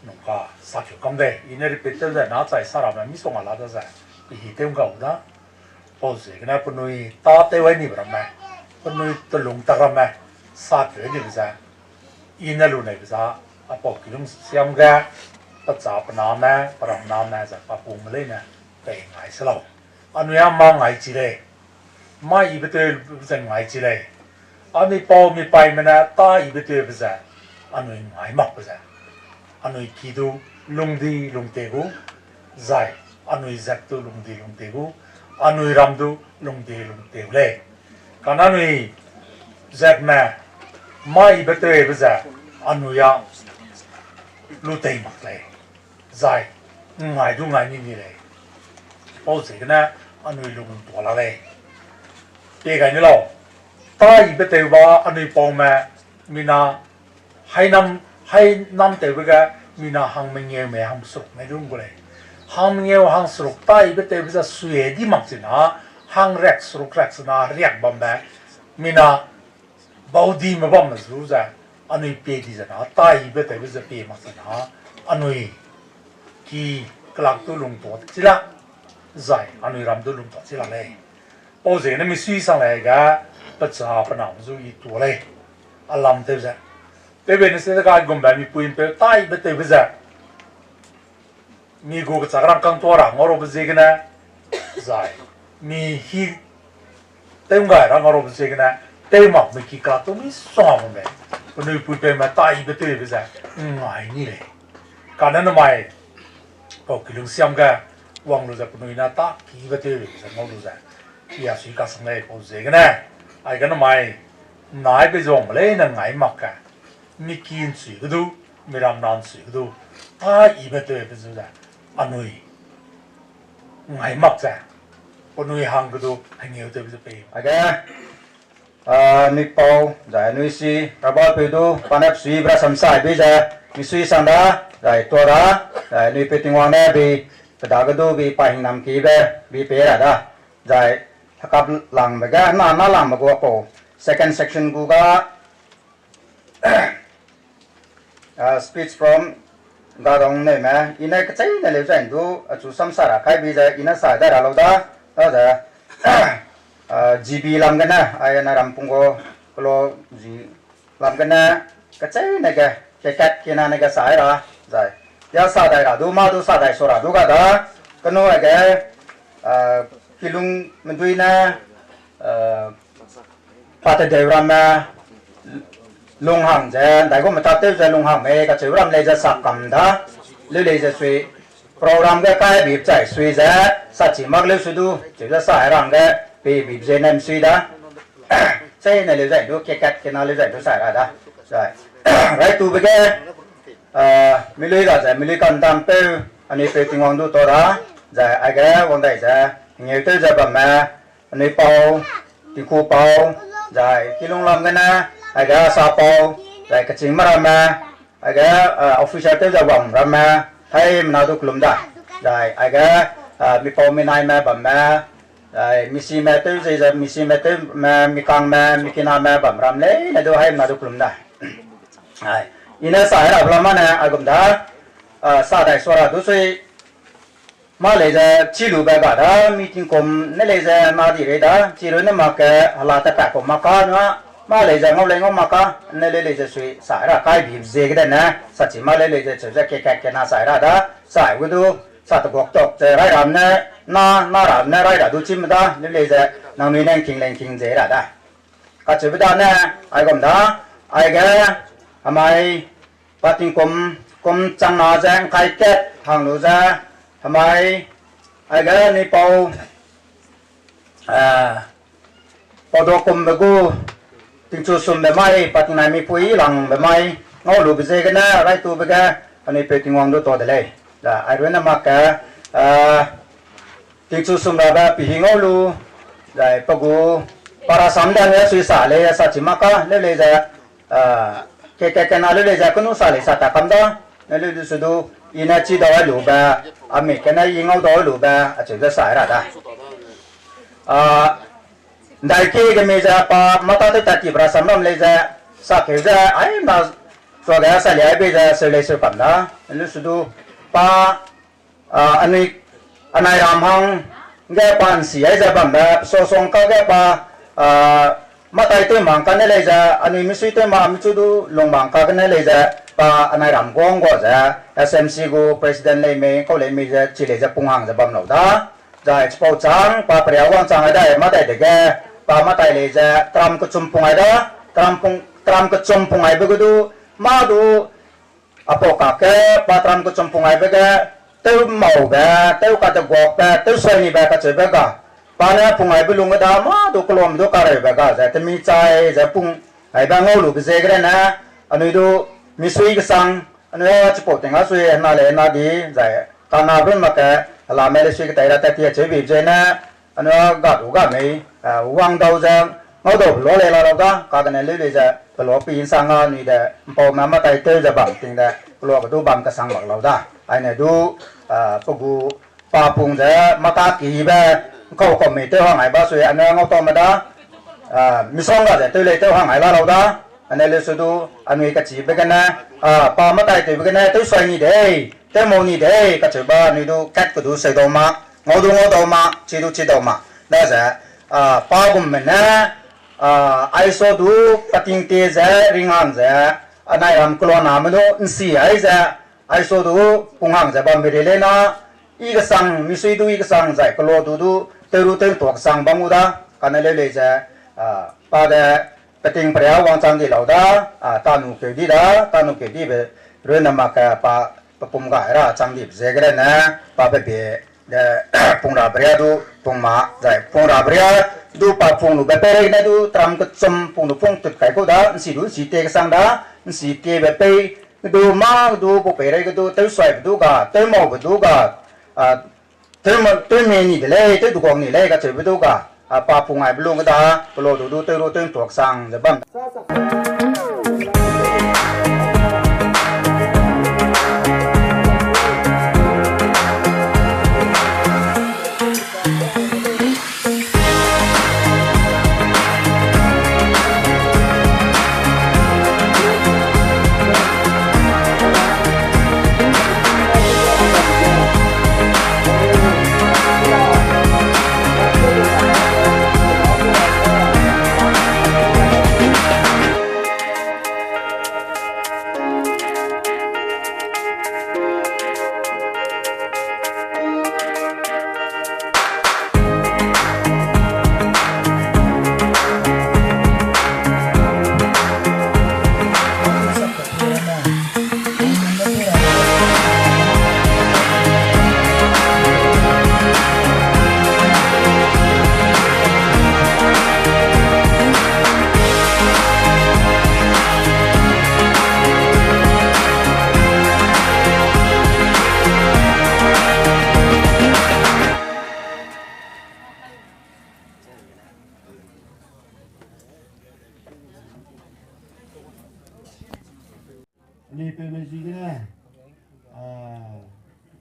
นุ่งก็สักอยู่กันได้อินเนอร์เป็นเต้าใช่น่าใจสารมันมีส่งอะไรใช่ไปฮิตเต้ากันนะพอสิกันนะปนุยตาเต้าไว้นี่บรมไหมปนุยตะลุงตะรำไหมสักอยู่นี่ไปใช่อินเนอร์รู้ไหนไปใช่ปอกกิลุงเสียมแกปัจจับน้ำแม่ปรำน้ำแม่จะปะปุ่มเลยเนี่ยเป็นไงสิเราอันนี้มาไงจีเลยมาอีกตัวเป็นไงจีเลยอันนี้พอมีไปมันนะตาอีกตัวเป็นไงอันนี้ไงมากเป็นไงอันนี้คิดดูลุงดีลุงเตกูใจอันนี้จักตัวลุงดีลุงเตกูอันนี้รำดูลุงดีลุงเตกูเลยกันอันนี้จักแม่มาอีกตัวเป็นไงอันนี้ยังรู้เต็มหมดเลยใจง่ายดูง่ายนี่เลยพอสิกันนะอันนี้ลุงตัวละเลยเด็กกันนี่เราตาอีกเตว่าอันนี้ปองแม่มีนาให้นำเตว่าก็มีนาหังเมียวแม่หังสุกไม่รู้กูเลยหังเมียวหังสุกตาอีกเตว่าจะสวยดีมากสินะหังแรกสุกแรกสินะเรียกบัมแม่มีนาบาวดีมาบัมมาสู้จ้ะอันนี้เปียดีจ้ะนะตาอีกเตว่าจะเปียมากสินะอันนี้qui kelak tu lung tu sila zai anui ram tu lung tu sila le pose ne mi sui sang le ga pacha panam zu I tu le alam te za te be ne se ga gom ba mi puin pe tai be te be za mi go ga chagram kang to ra ngoro be je gna zai mi hi te nga ra ngoro be je gna te ma mi ki ka to mi so ma me nu pu pe ma tai be te be za ngai ni le ka na na maiก็คือลุงเสียมก็วางรู้จักปนุยนาตาขี้ก็เจอจะงอรู้จักที่อาศัยการสังเกตพอเจอกันนะไอ้กันทำไมนายไปจงเลยนั่งไงมักกะมีกินสื่อก็ดูมีรำนานสื่อก็ดูถ้าอีเบเตอร์เป็นสุดอะอันนุยไงมักจ้ะปนุยหังก็ดูให้เงี้ยวเตอร์เป็นสเปย์ไอ้กันนิปโปจ่ายนุยซีกระบอกไปดูปนับสุยประสมสายไปจ้ะมิสุยสังดาได้ตัวละได้นุยไปติงวันแน่บีแต่ดากระดูบีไปหิงนำกีเบบีเปร่าได้ได้ถ้ากับหลังไปก็น่าหลังมากูโป second section กูก็ speech from กาดงเนี่ยแม่อินเนกใจเนี่ยเลยจะเห็นดูจุดสำสาระใครบีจะอินเนสายได้เราได้แล้วจะGB ลำกันนะไอ้นารำพุงโกโลจีลำกันนะก็ใจเนี่ยแกแค่แค่นั้นเนี่ยสายละใช่ยาสาได้ละดูมาดูสาได้สุราดูก็ได้ก็นู้นแกกิลุงมันด้วยนะพัฒน์เดือดร้อนมาลงหังเจนแต่ก็ไม่ตัดเต้าจะลงหังเองก็เชื่อว่าเลยจะสักกันได้หรือเลยจะช่วยโปรแกรมก็ใกล้บีบใจช่วยจะสักชิมากเลยสุดดูจะสายรังก็บีบใจนั่นช่วยได้ใช่ในเลยใจดูแค่แค่นั้นเลยใจดูสายได้ใช่ไรตัวเบกมิลลิก็จะมิลลิกันตามเป้อันนี้เป็นติงวังดูตัวละจะไอ้แกวันใดจะเงี้ยตัวจะแบบมาอันนี้เป่าติคูเป่าจะกิลงลำกันนะไอ้แกซาเป่าจะกระชิงมารามาไอ้แกออฟฟิเชียลตัวจะวังรามาให้มันเอาดูกลุ่มได้จะไอ้แกมีเป่ามีนายมาแบบมามีซีเมตัวจะมีซีเมตัวมามีกังมามีกินามาแบบรำเลยนะดูให้มันเอาดูกลุ่มได้อินเนอร์สายเราประมาณนั้นอารมณ์ได้สาได้สวรรค์ดูสิมาเลยจะชิลูแบบว่าได้มีจริงคมนั่นเลยจะมาดีเลยได้ชิลูนี่มาแก่หลาตะแปะผมมาก้อนวะมาเลยจะงอเลยงอมาก้านั่นเลยจะสวยสายเราใกล้บีบเจกันนะสัจจิมาเลยจะจะแก่น่าสายเราได้สายกูดูสัตว์บกตกจะไรรำเนี่ยน่ารำเนี่ยไรรำดูชิมได้นั่นเลยจะนางนุ่ยนั่งคิงเล่นคิงเจเราได้ก็จะไปได้เนี่ยไอ้กมได้ไอ้แกทำไมปฏิกรมจังนาแจงใครเก็บทางรู้จะทำไมไอ้แกนี่เป่าตัวกรมเบกูถึงจุดสุ่มแบบไม่ปฏินายมีผู้หญิงหลังแบบไม่เงาหลุดไปเจกันนะไรตัวเบกอันนี้เป็นติงวังดูตัวเดลัยแต่ไอ้เรื่องนั้นมาแกถึงจุดสุ่มแบบปีหิงเงาหลุดได้ปกู para samdan ya suisa le sa chimaka le ja ke na le ja kunu sa le sa ta kamda le sudu ina chi da lu ba ame kana yingau da lu ba a che da sa ra da dai ke ge me ja pa mata te ta ti bra samam le ja sa ke ja ai na so ga sa le be ja se le se kam da le sudu pa Anui anai ram hang ge pan si ai ja bam ba so song ka ge pa matai te mang ka ne le ja Anui MISUI te ma mi chu du long mang ka ne le ja pa anai ram gong go ja SMC go president le me ko le mi ja chi le ja pung hang ja bam lo da ja expo chang pa pria wang chang ai da ma dai de ge pa ma tai le ja tram ko chum pung ai da tram ko chum pung ai be go du ma du apo ka ke pa tram ko chum pung ai be ge teu màu bé teu cả teu gọt bé teu xoay ni bé cả chơi bé cả ba này phùng ai belum ada ma do kolom do kare bé cả giải temi chai giải phùng ai ba ngô lu cái gì cái này anh do MISUI cái sang anh chỉ bảo tiếng Asuy na le na đi giải kana bên mà cái làm mấy suy cái tay ra tay kia chơi bị chơi nè anh gạt mấy quăng đầu ra ngô đầu lúa lên là đâu đó cái này lấy ra cái lúa pin sang anh để mpau mà tay teu ra bằng tiếng đấy lúa cái do bằng cái sang bằng lâu đó ai này du pegu pa pung je mata ki be ko me te hang ai ba sui an ngau to ma da mi song ga je te le te hang ai la lo da an le su du Anui ka chi be ga na pa ma tai te be ga na te soi ni de te mo ni de ka che ba ni du kat ko du se do ma ngau do ma chi do ma da za pa gum me na ai so du pating te je ring an je anai ram klo na ma do si ai za ai so du pung hang ja bam be le na i ga sang MISUI du i ga sang zai ko lo du teru tok sang bang u da kan le ja pa da pating pria WANGCHANG di lo da tanu ke di be re na ma ka pa pum ga ra chang di je ga na pa be de pung ra pria du pung ma zai pung ra pria du pa pung lu be pe na du tram ko chum pung lu pung tut kai ko da si du si te ga sang da si te be pe du ma du bộ bể đây cái du tới xoài du cả tới màu du cả tới mè nhỉ đấy tới du quang nhỉ đấy cái chơi du cả pa phùng ai luôn cái đó lô du tới thuộc sang rồi bấm ni pe me ji ne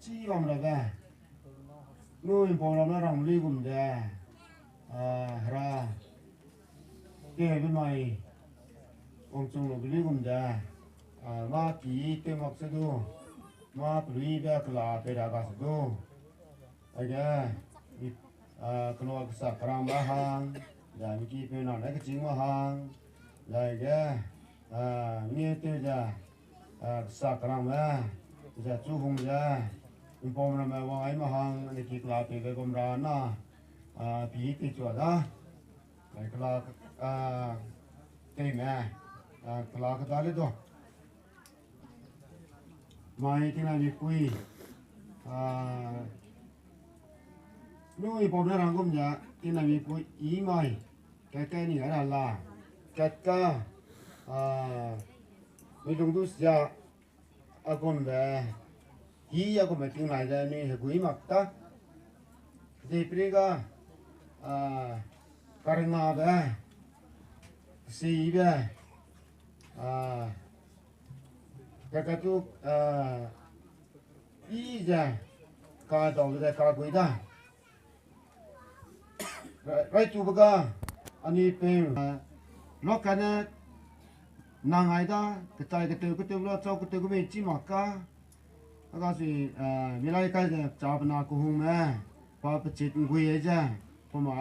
chi gom la ga nuôi bò nó rong luigum de ra ke bên mày ông chung lo luigum de ma ki te mak sedu ma lui be kla pe da ga sedu aga klo sa kram ba hang da mi ki pe na la ke ching ma hang la ga nghe te ja sa kram ba ja chu hung ja mpau na ma wa ai ma hang ni ki kla pe ge gom ra na pi ti chwa da lai kla te me kla ka da le do mai ti na ni pui nuôi bò nó răng gom ja ti na ni pui i mai cái ni là la cái ca mi dung du ja a gom be hi aku meeting lai ja ni gui mak ta de prega karenga be si be kakatuk ija ka dong de ka gui da rai tu baga ani pe lokana nangai da ketai ketu lo chau ketu be chi ma ka aga si milai ka de cha bna ku hu me pa pa chit gui ja po ma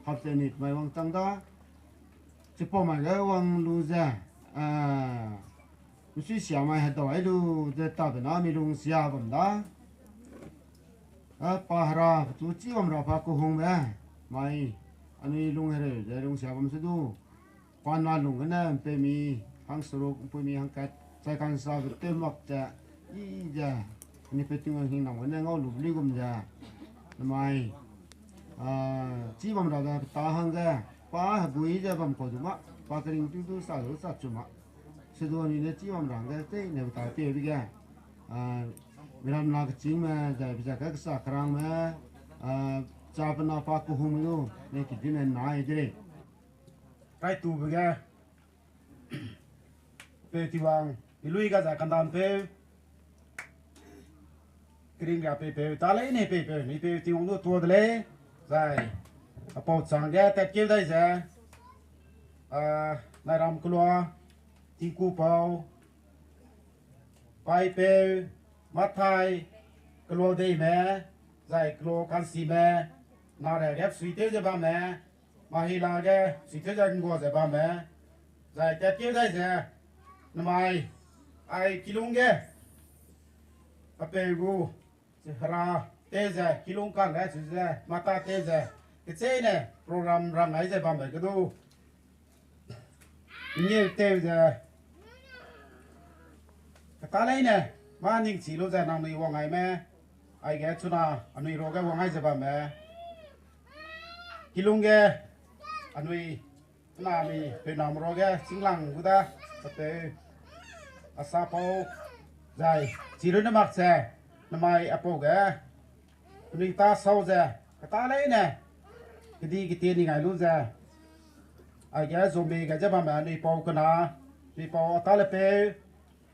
hap te nit mai wang tang da chỉ po ma ga wang lu ja suy xia mai ha doi lu de ta de na mi lung xia bam da pa ra chu chi bam ra pa ku hu me mai ani lung he de lung xia bam se du quan na lung na pe mi hang suru pe mi hang kat sai kan sa te mak ja i ja ni pe tu hin na wen ngau lu luigum ja mai chi bam ra da ta hang ga pa bui ja bam ko du ma pa kring tu sa lu sa chu ma se du ni ne chi bam ra ga te ne ta te bi ga miram na chi ma ja bi ja ka sa krang ma cha pa na pa ku hu lu ne ki din na ai dire kai tu bi ga pe ti wang lui ga za kan dan pe kring ga pe ta le ne pe ni pe ti wang tu de le zai Pepauduakumbe chang ga ta kêu dai za Nrianam Punggua ti ku pau pai pe mat thai klo dei me zai klo kan si me na re rep sui te je ba me ma hi la ga si te ja ngo je ba me zai ta kêu dai za namai ai kilung ge ape gu ra te za kilung kan ga su za mata te za cái chế này program rang ấy giờ bằng cái đồ nhiều tiêu giờ cái ta lấy nè mà những chỉ lúc giờ nằm đi vòng ngày mẹ ai ghé chỗ nào Anui rồi cái vòng ngày giờ bằng mẹ khi lung ghé Anui là mi về nằm rồi ghé chính lăng của ta cái Assam dài chỉ lúc nó mặc xe nó mai Apple ghé Anui ta sau giờ cái ta lấy nè cái tiền này luôn ra ai cái zombie cái chấp mà đi bao cái nào đi bao ta lấy pe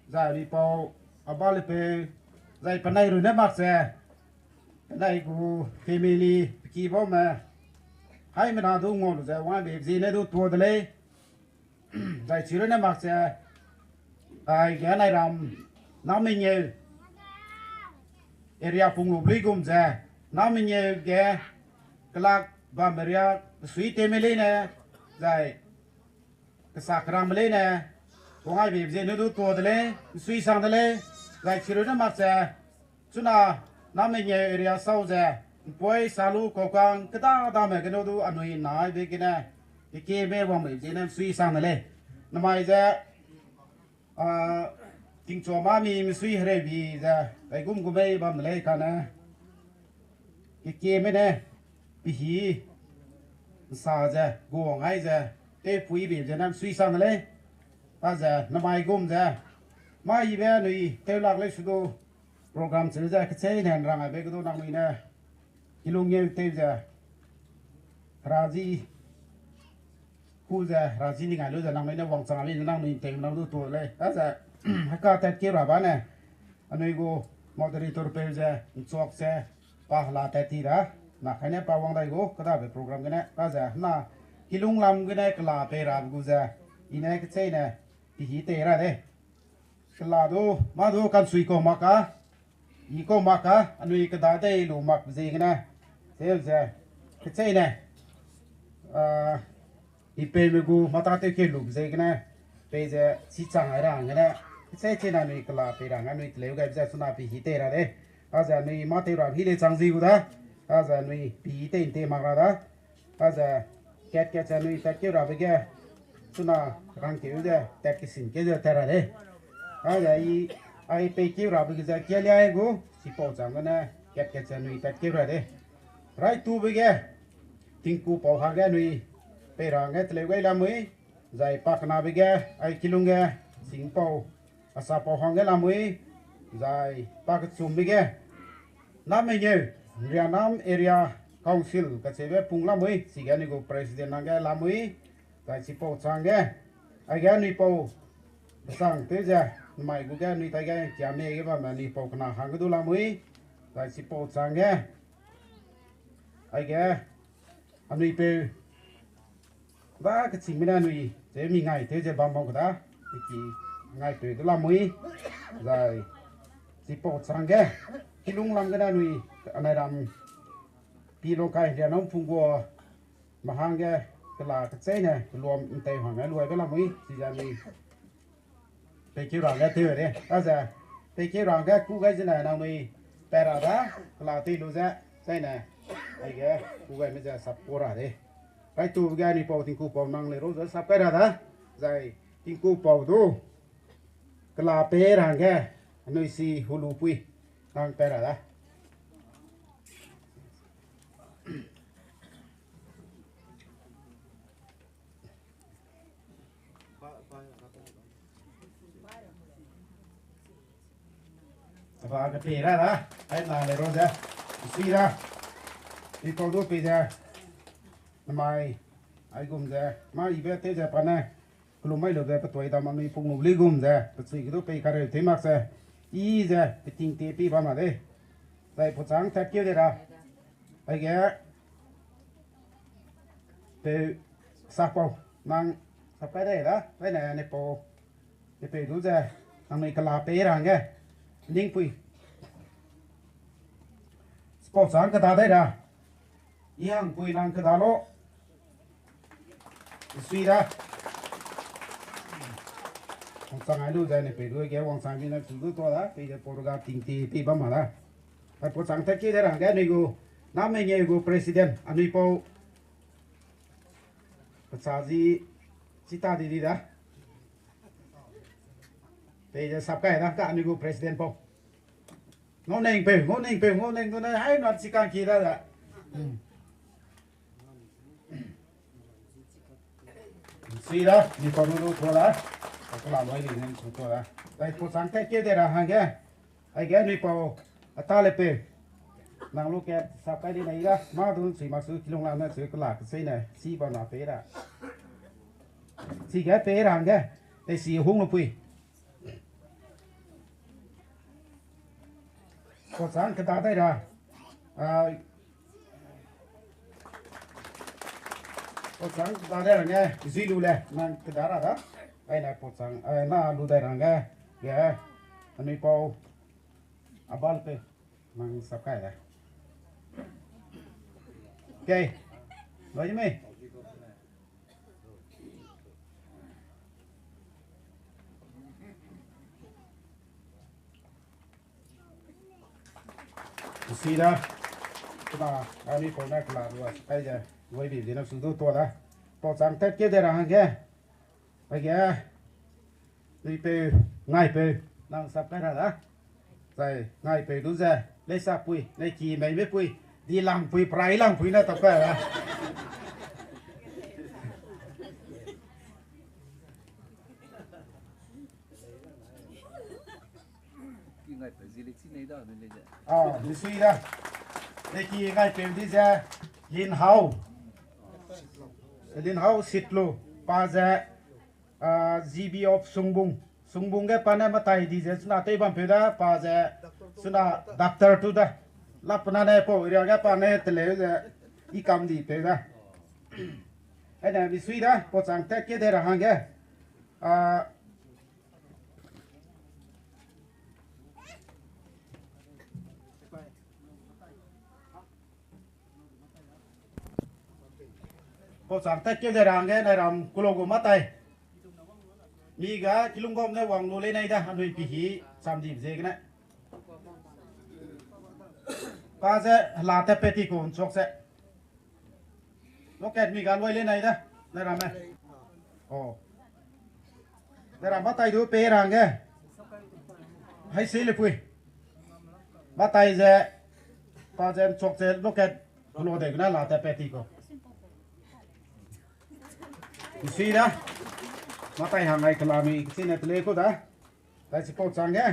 ra đi bao ba lấy pe ra phần này rồi nè mặc xe cái này của family kỳ bao mà hai mình nào đúng ngon rồi ngoài việc gì này đúng tua đấy ra chỉ rồi nè mặc xe ai cái này làm năm mình nhiều area Punggua luigum ra năm mình nhiều cái lạc bamra suy te mele nè dài cái sạc ram mele nè có hai việc gì nữa đủ tua đấy suy sang đấy dài chỉ nó mặc xe chúng ta năm mình nhớ area sau giờ quay salu cố gắng cái ta mà cái nó đủ Anui nói về cái này cái kia bé vòng việc gì nên suy sang đấy năm nay giờ tiếng chó má mi suy hơi bị giờ cái gum của bé bam lấy cái này cái kia mấy nè bị hí sa giờ guồng hay giờ tê phui bị giờ nam suy sang đấy ta giờ năm mai gom giờ mai bé này tê lạc lấy số program xử giờ cái xe này rằng ai bé cái đồ năng mình nè cái lông nhiều tê giờ razi khu giờ razi này ngày lúc giờ năng mình nó vòng sang lên năng mình tìm năng đồ tuổi lấy ta giờ hay cả tết kia là bán nè Anui go moderator pe giờ chọc xe pa la tết thì đó na khai này pawang dai go kada be program gane ta za na kilung lam gane kala pe ra gu za ine ke chei ne ti hi te ra de kala do ma do kan sui ko maka i ko maka Anui ka da dei lu mak ji gane sel za ke chei ne i pe megu mata te ke lu ji gane pe za chi chang ra gane ke chei che na Anui kala pe ra Anui teleu ga za suna pi hi te ra de ta za Anui ma te ra hi le chang ji gu da ta giờ nuôi bị tên tên mặc ra đó ta giờ két giờ nuôi tết kêu ra bây giờ chúng ta răng kêu giờ tết cái xin kêu giờ tết ra đấy ta giờ ai bị kêu ra bây giờ kêu lại go chỉ bảo rằng cái này két giờ nuôi tết kêu ra đấy rồi tu bây giờ tiếng cu bảo hàng cái nuôi bây giờ cái tele quay làm mới giải bạc na bây giờ ai kilung cái xin bảo Assam bảo hàng cái làm mới giải bạc chum bây giờ năm mươi nhiêu Nrianam area council cái chế về phung làm mới chỉ cái này của president năng cái làm mới cái chỉ bảo sang cái ai cái này bảo sang thế giờ mày cũng cái này tại cái kiam này cái mà này bảo cái hàng cái đồ làm mới cái chỉ bảo sang cái ai cái Anui pe và cáiสิ่งไม่ได้นี่จะมีไงเธอจะบำบัดก็ได้ที่ไงไปตัวละมือใจสิปอดสังเกตที่ลุงลำก็ได้นี่อันไหนดำปีโลกายเรียนน้องพุงกัวมาหางแกตลาดเจ๊เนี่ยรวมเตยหางแกรวยก็ละมือสิจะมีไปเกี่ยวรังแกเถื่อนเนี่ยถ้าจะไปเกี่ยวรังแกกู้ไกจะไหนน้องนี่แต่ละตลาดที่รู้จักใช่ไหมไอ้แกกู้ไกไม่จะสับปะรดเลยcái tu cái này bảo tiếng cô năng lấy rồi sắp cái ra đó rồi tiếng cô bảo tu cái là bé rằng cái nơi si hulu pui đang bé ra đó và cái bé ra đó cái là lấy rồi ra si ra đi bảo tu bé ra mai ai gum ra mai ibe te ra pana kalau mai lo ra patoi da mami pung luigum ra patsi gitu pe kare te mak sa i ra ting te pi ba ma de dai po chang ta kye de ra ai ge pe sa po nang sa pe de da pe ne po te pe du ra nang mai kala pe ra ge ning pui po chang ka da de ra yang pui nang ka da lo suy ra WANGCHANG ai lưu này phải đuôi cái WANGCHANG bên này chúng tôi đó bây giờ Portugal tình thì bấm mà đó phải WANGCHANG thế kia là cái này của năm nay người của president Anui IPAU sao gì ta đi đó bây giờ sắp cái đó cả Anui của president po ngon neng tôi nói hay nó chỉ càng kia đó là suy đó đi còn đủ thôi đó có làm mấy gì nên thôi đó đây phụ sáng thế kia để là hàng cái đi vào ta lại về nàng lúc kia sao cái đi này đó mà tôi chỉ mặc sự kêu làm nó chỉ có là cái xây này xí vào nào phế đó xí cái phế hàng cái đây xí hung nó pui phụ sáng cái ta đây là Potsang ada orang ya, zilu le, nang kedara dah. Aina potsang, na lu dah orang ya, Anui IPAU abal pe, nang sakai dah. Okay, nói với mình. Suy ra, chúng ta Anui IPAU này là rồi, bây giờ với việc gì nó sử dụng to đó, bỏ sang tết kia để làm cái, bây giờ đi về ngày về đang sắp cái ra đó, rồi ngày về đúng giờ lấy sắp pui, lấy chi mấy mấy pui, đi làm pui prai làm pui nó tập cái đó. Đi suy ra, lấy chi ngày về đi ra, liên hau sitlo pa za GB of sungbung ke pana matai di je suna te bam peda pa za suna doctor tu da lapna ne po ria ga pa ne teleu za I kam di peda ana mi sui da po chang te ke de ra hangge po chang te ke de rang ge na ram kulogo matai mi ga kilung gom ne wang lu le nei da Anui pi hi sam di je ke na pa ze la te peti ko chok se loket mi ga loi le nei da na ram ne o na ram matai du pe rang ge hai se le pui matai ze pa ze chok se loket lo de na la te peti ko suy đó, mà tay hàng ngày làm gì xin là teleu cô đã, tại sao po chang nhé,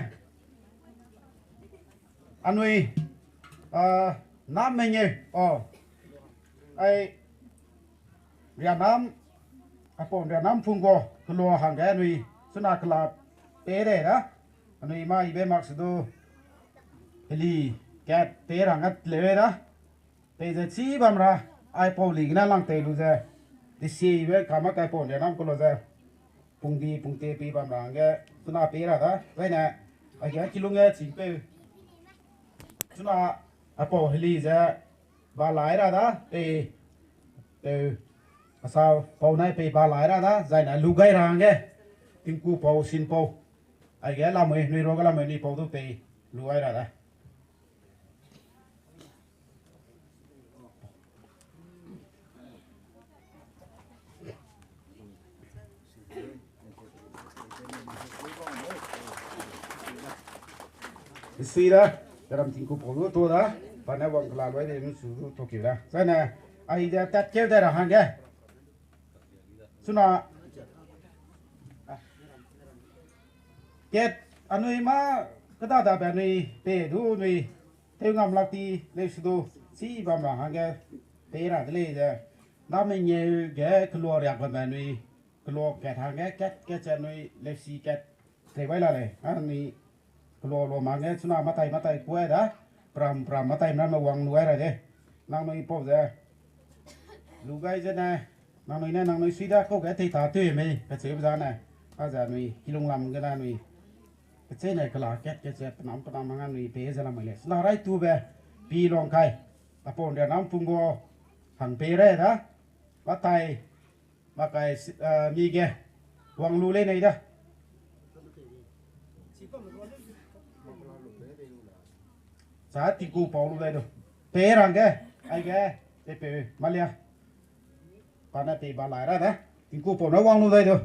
Anui, nam mình nhỉ, ai Nrianam Nrianam Punggua keluar hangge Anui suna kelap pere dah Anui ma ibe maksud heli kat perangat lewe dah peje si bamra IPAU ligna lang telu je disi ibe kama kai pon Nrianam keluar je pungte pi bamra hangge suna pera dah wena ai kilunge chingpe suna IPAU heli je ba lai ra dah pe sao pau này pe ba lại ra đó giải này lugai ra nghe tin cu pau xin pau ai ghé làm mấy nuôi rồi cái làm mấy đi pau tu pe lugai ra đó xí đó cái làm tin cu pau tu đó và nếu bọn làm vậy thì mình sử dụng tu kiểu đó giải này ai đã tắt kéo đây là hàng nghe suna kết Anui ma kata da bani pe du nui theo ngam lakti le sudu si bamra hangge pe ra le je nam nye ge keluar yak bani keluar ket hangge ket nui le si ket te vai la le ani keluar lo mangge suna matai kue da pram matai na ma wang nuai ra de nang nui po je lugai je na nang nói suy ra có cái thầy thả tươi mày cái chế ra này bây giờ mày kilong làm cái này cái chế này cái là cái chế nắm mang ăn mày bé ra làm mày lấy nào đấy tu về pi long kai apon Nrianam Punggua hàng bé đấy đó bắt tay bắt cái mi kia quăng lu lên này đó giá thì cụ bảo lu đây đâu bé rằng cái ai cái bé Malia Panme pe ba lại ra đấy, thì cô bảo nó quăng luôn đây rồi,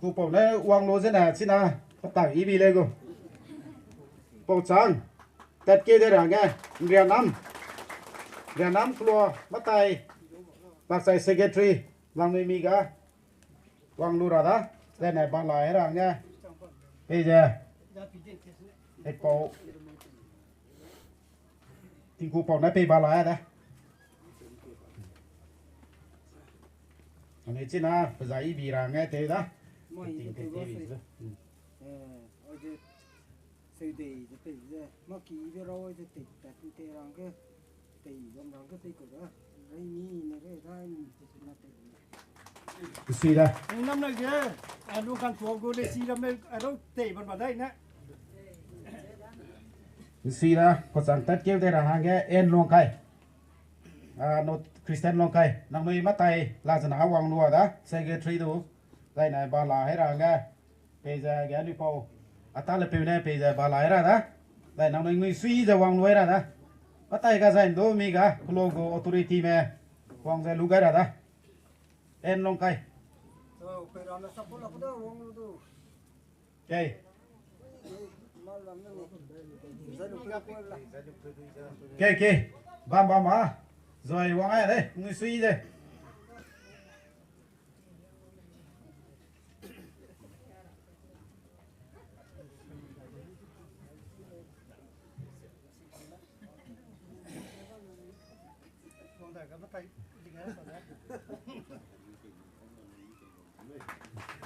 cô bảo nó quăng luôn thế nào, xin nào, bắt tải ibi lên cô, bảo chăng, tết kia đây là nghe, Nrianam keluar, bắt tay, bác sai secretary, làm người mi cả, quăng luôn ra đó, đây này ba lại ra nghe, bây giờ, bảo, thì cô bảo nó pe ba lại đấy. Anh chị na, bây giờ bị ra nghe thế đó. Tình cái gì đó. Ở đây xây để để mà kỳ về rồi thì tịt tại tê rằng cái tê giống rằng cái tê của đó, cái nhỉ này cái thay là tê. Suy ra. Năm nay kia, anh luôn càng phố của để xí ra mấy anh đâu tê vào đây nè. Suy ra, có rằng tất kêu đây là hàng cái en luôn cây. Nó Christian long kai nang noi matai la jana wang lua da secretary du dai nai ba la hera nga pe ja ga ni pau atale pe ne pe ja ba la hera da dai nang noi ngui sui ja wang lua ra da matai ga zain do mi ga logo authority me wang ja lu ga ra da en long kai Pe ra na sapo la kuda wang lu tu. okay Malam ni. Jedu kia pula. okay bam à rồi wang ai đây người suy đây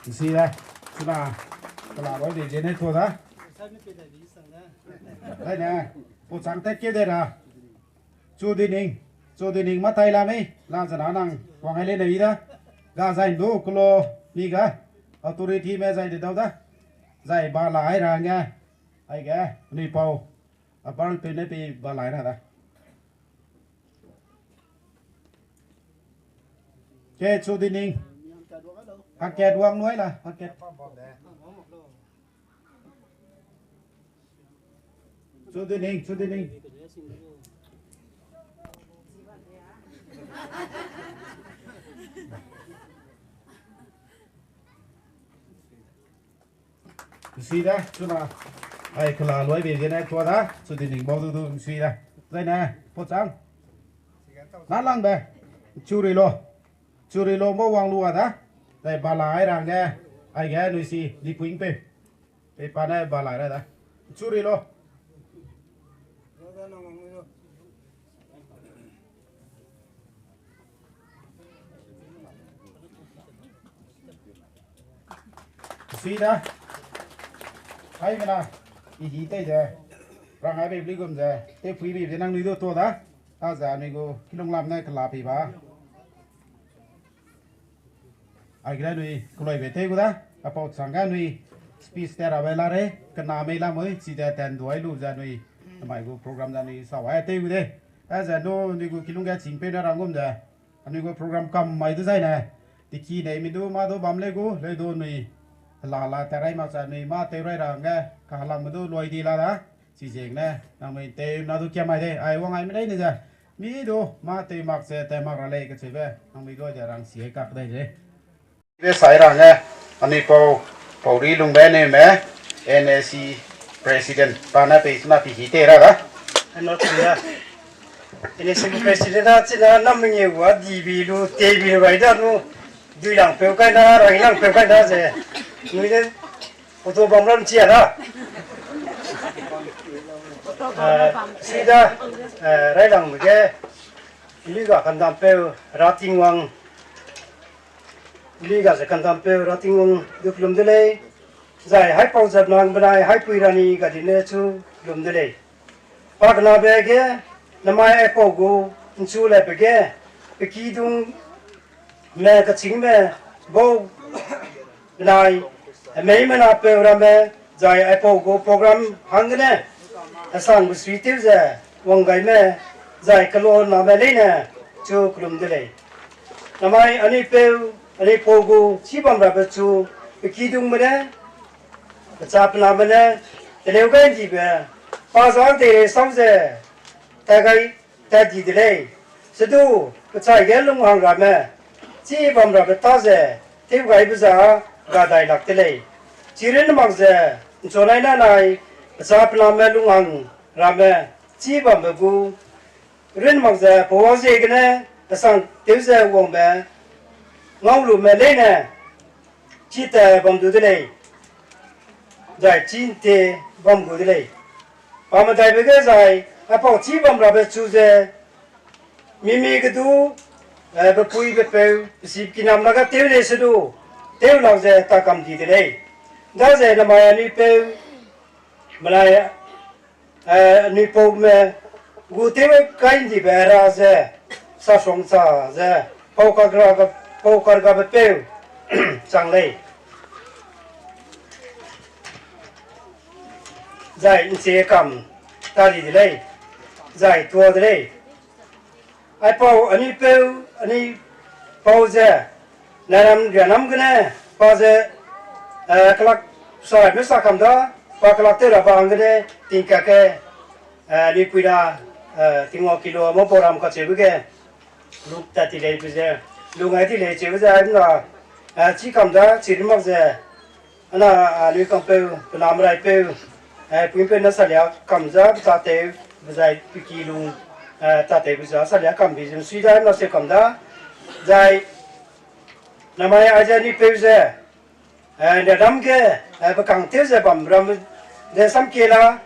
suy đây chúng ta là nói để trên đây thôi đó đây nè bộ trắng tết kia đây là Chu đi ninh mắt tay làm ấy làm cho nó năng quăng hay lên đấy đó gà dành đủ kilo đi cả authority mẹ dành để đâu đó dạy ba lái ra nghe ai cái đi pau bao tiền đấy bị ba lái ra đó cái chu đi ninh hạt kẹt uang nuôi là hạt kẹt chu đi ninh suy đó chú nào ai cứ là lối về cái này tua đó chú thì mình bao tu suy đó đây nè pot trắng nát lăng bè chú rì lô bao quăng lúa đó đây bà lại rằng nghe ai ghé nuôi xì đi quýnh pe pe bà này bà lại đây đó chú rì lô suy đó thấy cái nào ý tây giờ rằng ai bị luigum giờ tây phi bị năng nuôi đồ đó ta giờ này cô khi đông làm này cần làm gì ba ai cái nuôi cô lấy về tây cô đó about sang cái nuôi speech tera về là đấy cần làm mấy làm mới chỉ để tiền đuổi luôn giờ nuôi mày cô program giờ nuôi sao ai tây cô đấy giờ nó nuôi cô khi đông cái chính bên đó rằng gom giờ nuôi cô program cầm mày thứ gì này thì khi này mình đâu mà đâu bấm lấy cô lấy đồ nuôi là terai mà giờ nuôi mà terai rằng cái cả làm mình đâu nuôi đi là đó chỉ riêng nè, nào mình tê nào tôi kia mày đây, ai uống ai mới đấy nè giờ, mi đồ mà tê mặc sẽ tê mặc ra lấy cái gì về, nào mình coi giờ rằng xỉa cắt đây đấy. Về sai rằng nè, anh ấy bảo đi lùng bé này mẹ, NSC President, Panme bị mà bị tê ra đó. Anh nói chuyện à, NSC President đó chỉ là năm mươi quá, DB lu, TB vậy đó lu, ଦୁଇ lăng phiếu cái đó, rồi lăng phiếu cái đó rồi, người đấy, ô tô bóng râm chia đó. Sida rai lang bege liga kan tampeu rating wang liga se kan tampeu rating wang duklum delei zai hai pau jab nang banai hai puirani ga dine chu lum delei pakna bege namai epau go chu le bege peki dung me ka ching me bo nai mei mana pe rame zai epau go program hangge Assam MISUI teube WANGCHANG giải kalo na me le na chu klum DELEI namai ani peu ani pogu chi bamra pe chu peki dung me ne chap na me ne teleu gai ji be pa sa de sam se teugai ta ji DELEI sedu chai ge lung hang ra me chi bamra pe ta se teugai bu za ga dai lak DELEI chiren mak se chonai na nai chap na me lung hang ra me chi bam megu ren mak se po se ge ne sang teu se wong be ngau lu me le ne chi te bam du DELEI giải chi te bam gu DELEI ba ma dai be ge giải a po chi bam ra be chu se mi mi ge du be pui be pe si ki nam la ga teu le se du teu la se ta kam di DELEI da se na ma ni pe malaya ni po me gu teu kai di be ra se sa song sa se po ka ga be pe chang lei giải chế cầm ta đi DELEI giải tua DELEI ai pau ani peu ani pau je Nrianam cái này pau je kelak sai mesa kam da pa kelak te ra bang cái này tin ka ke ni puida tingo kilo mo poram ka che bu ke luk ta ti le bu je lu ngai ti le che bu je na chi kam da chi ri mak je ana ni kam peu nam rai peu puin pe na salia kam za ta te zai piki lu ta te bu za salia kam bi jin sui da na se kam da zai namai aja ni pe ze de dam ke ba kang te ze bam ram de sam ke la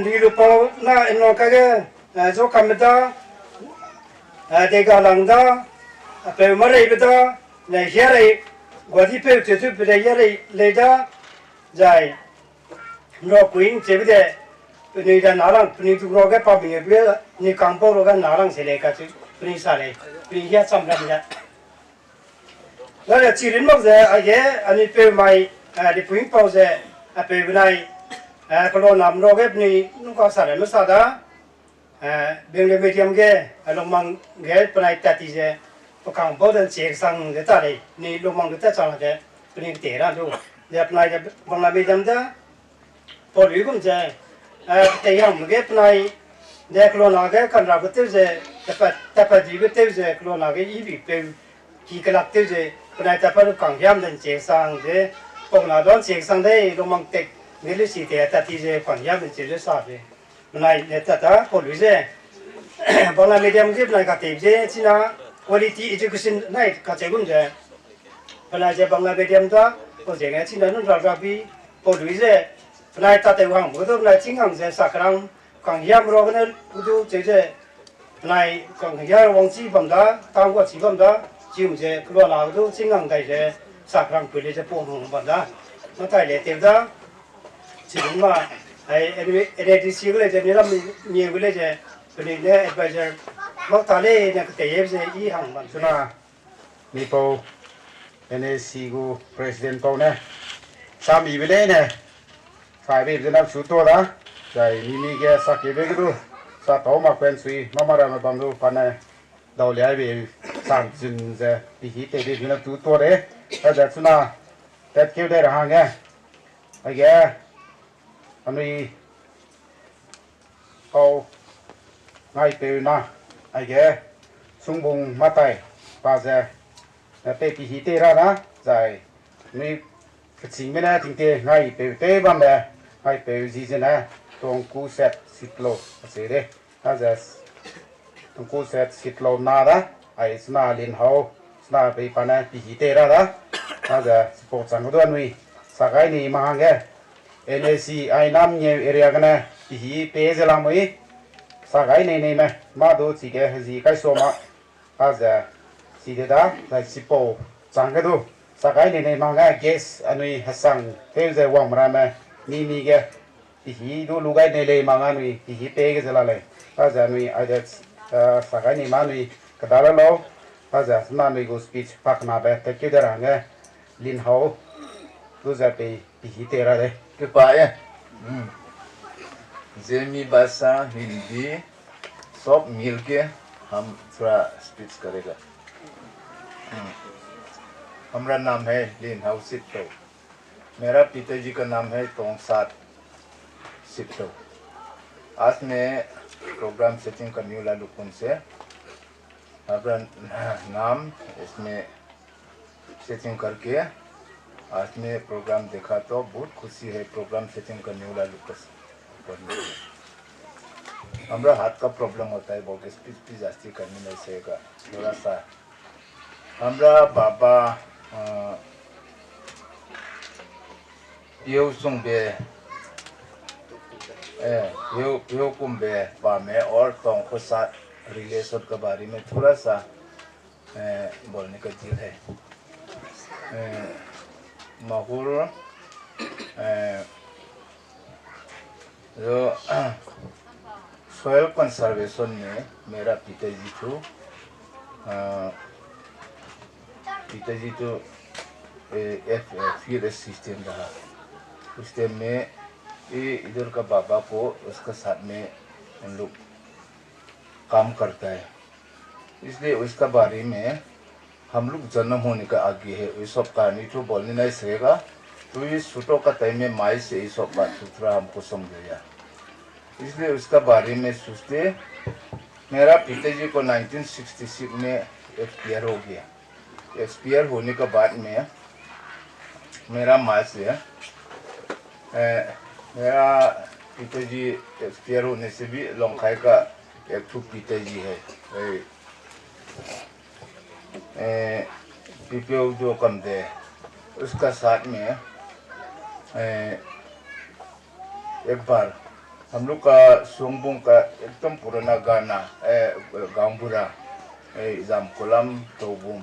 ni lu po na no ka ge zo kam da de ga lang da pe ma re ba da ne he re gwa di pe te tu pe de ye re le da zai nó queen chế bây giờ người ta nói rằng người tu rồi cái pháp mình biết người camp rồi cái nói rằng sẽ lấy cái chứ người sao lấy người hiện xong rồi nhá đó là chỉ đến mức giờ anh ấy về mày để queen bao giờ về bên này cái lo làm rồi cái này nó có sao đấy nó sao đó bên này medium cái lòng mang cái bên này tạt thì giờ có camp đến chế sang cái ta đấy này lòng mang cái ta sang cái bên này để ra luôn giờ bên này bên này medium đó por luigum je te yam ge pnai de klona ge kan ra bute je tapa ji ge te je klona ge I bi pe ki kalak te je pnai tapa kang yam den che sang je pong na don che sang de lo mang tek ne le si te ta ti je kang yam den che le sa be pnai ne ta ta por lui je pong na medium ge pnai ka te je china quality education nai ka che gum je pnai je pong na medium ta ko je ge china no ra bi por lui je này ta thấy hoàng bữa này chính hàng sẽ sạc răng càng hiếm rồi cái này bữa chế này càng hiếm hoàng chi phẩm đó tao qua chỉ phẩm đó chịu chế cái nào đó chính hàng cái chế sakrang pele je pong hong banda ma tai le tem da chỉ đúng mà ai edit xíu cái này là nhiều cái này bên này advisor mắc ta lên là cái em sẽ ý hàng bằng Cho na MIPAU NACU President Pau nè Sam ý bên đây nè phải biết làm số to đó rồi mimi cái sắc cái cái đó sa tàu mà quen suy mà ra mà bằng đồ pan này đầu lẽ về sang chân giờ thì hít để làm số to đấy bây giờ cho na tết kêu đây là hàng nghe ai ghé Anui Pau ngay từ na ai ghé sung bung matai ba giờ peki hít ra đó rồi Anui cái gì mới nè tiếng tê ngay từ tê băm nè ngay từ gì thế nè tông cú set xịt lô thế đấy bây giờ tông cú set xịt lô na đó ai na liên hậu na bị pan này hít ra đó bây giờ sport sang đó Anui sa cái này mà hàng ghé NAC ai nam nhiều area cái này thì pe giờ làm mấy sa cái này mà đồ chỉ cái gì cái số mà bây giờ chỉ để đó là shippo chẳng cái đồ sa cái này mà cái gas Anui Assam theo giờ bamra mà mini cái thì đồ lugai này mà Anui thì pe cái giờ là lại bây giờ Anui ai đó sa cái này mà Anui cái đó là lâu bây giờ mà Anui go speech pak na bé tất cả đó nghe liên hậu đồ giờ pe thì ra đấy Kepaya, Zemi bahasa Hindi, सब मिलके हम थोड़ा स्पीच करेगा। हमारा नाम है लिन हाउ सिट्टो, मेरा पिताजी का नाम है तोंगसात सिट्टो। आज मैं प्रोग्राम सेटिंग करने वाला लुकुन से हमारा नाम इसमें सेटिंग करके आज मैं प्रोग्राम देखा तो बहुत खुशी है प्रोग्राम सेटिंग करने वाला लुकस हमारा हाथ का प्रॉब्लम होता है बहुत स्पीच भी जास्ती करने नहीं सकेगा थोड़ा सा हमारा बाबा Pepauduakumbe पामे और तोंग के साथ रिलेशन के बारे में थोड़ा सा बोलने का दिल है Mahur जो soil conservation में मेरा पिताजी तो फीड सिस्टम रहा सिस्टम में इधर का बाबा को उसका साथ में हम लोग काम करता है इसलिए उसका बारे में हम लोग जन्म होने का आगे है ये सब कहानी तो बोलने नहीं सकेगा तो ये छोटों का टाइम में माई से ये सब बात सुथरा हमको समझाया इसलिए उसका बारे में सोचते मेरा पिताजी को 1966 में एक्सपायर हो गया एक्सपायर होने के बाद में मेरा माँ से मेरा पिताजी एक्सपायर होने से भी लोंखाई का एक तो पिताजी है Pepauduakumbe उसका साथ में एक बार हम लोग का सोंगबोंग का एकदम पुराना गाना गाँव बुरा जाम कोलम तोबुम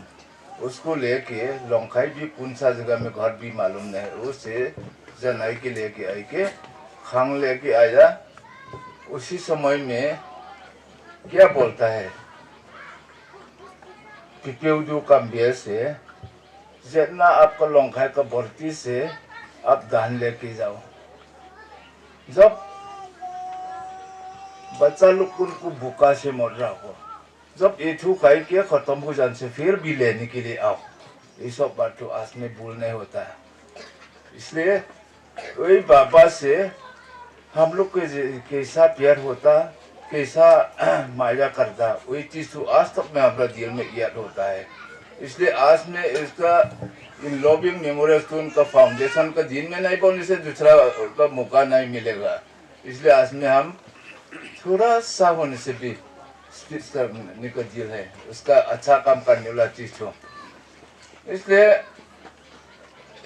उसको लेके लोंखाई भी कौन सा जगह में घर भी मालूम नहीं उसे जनाई के लेके आई के खांग लेके आया उसी समय में क्या बोलता है Pepauduakumbe से जितना आपका लोंखाई का भर्ती से आप धान लेके जाओ जब बच्चा लोग उनको भूखा से मर रहा हो जब ये खाई के खत्म हो जाने से फिर भी लेने के लिए आओ ये सब बात तो आज में भूल नहीं होता है इसलिए वही बाबा से हम लोग के कैसा प्यार होता कैसा माया करता वही चीज तो आज तक में हमारा दिल में याद होता है इसलिए आज में इसका इन लॉबिंग मेमोरियल स्टोन का फाउंडेशन का दिन में नहीं बोलने से दूसरा का मौका नहीं मिलेगा इसलिए आज में हम थोड़ा सा होने से भी स्पीच करने का दिल है उसका अच्छा काम करने वाला चीज हो इसलिए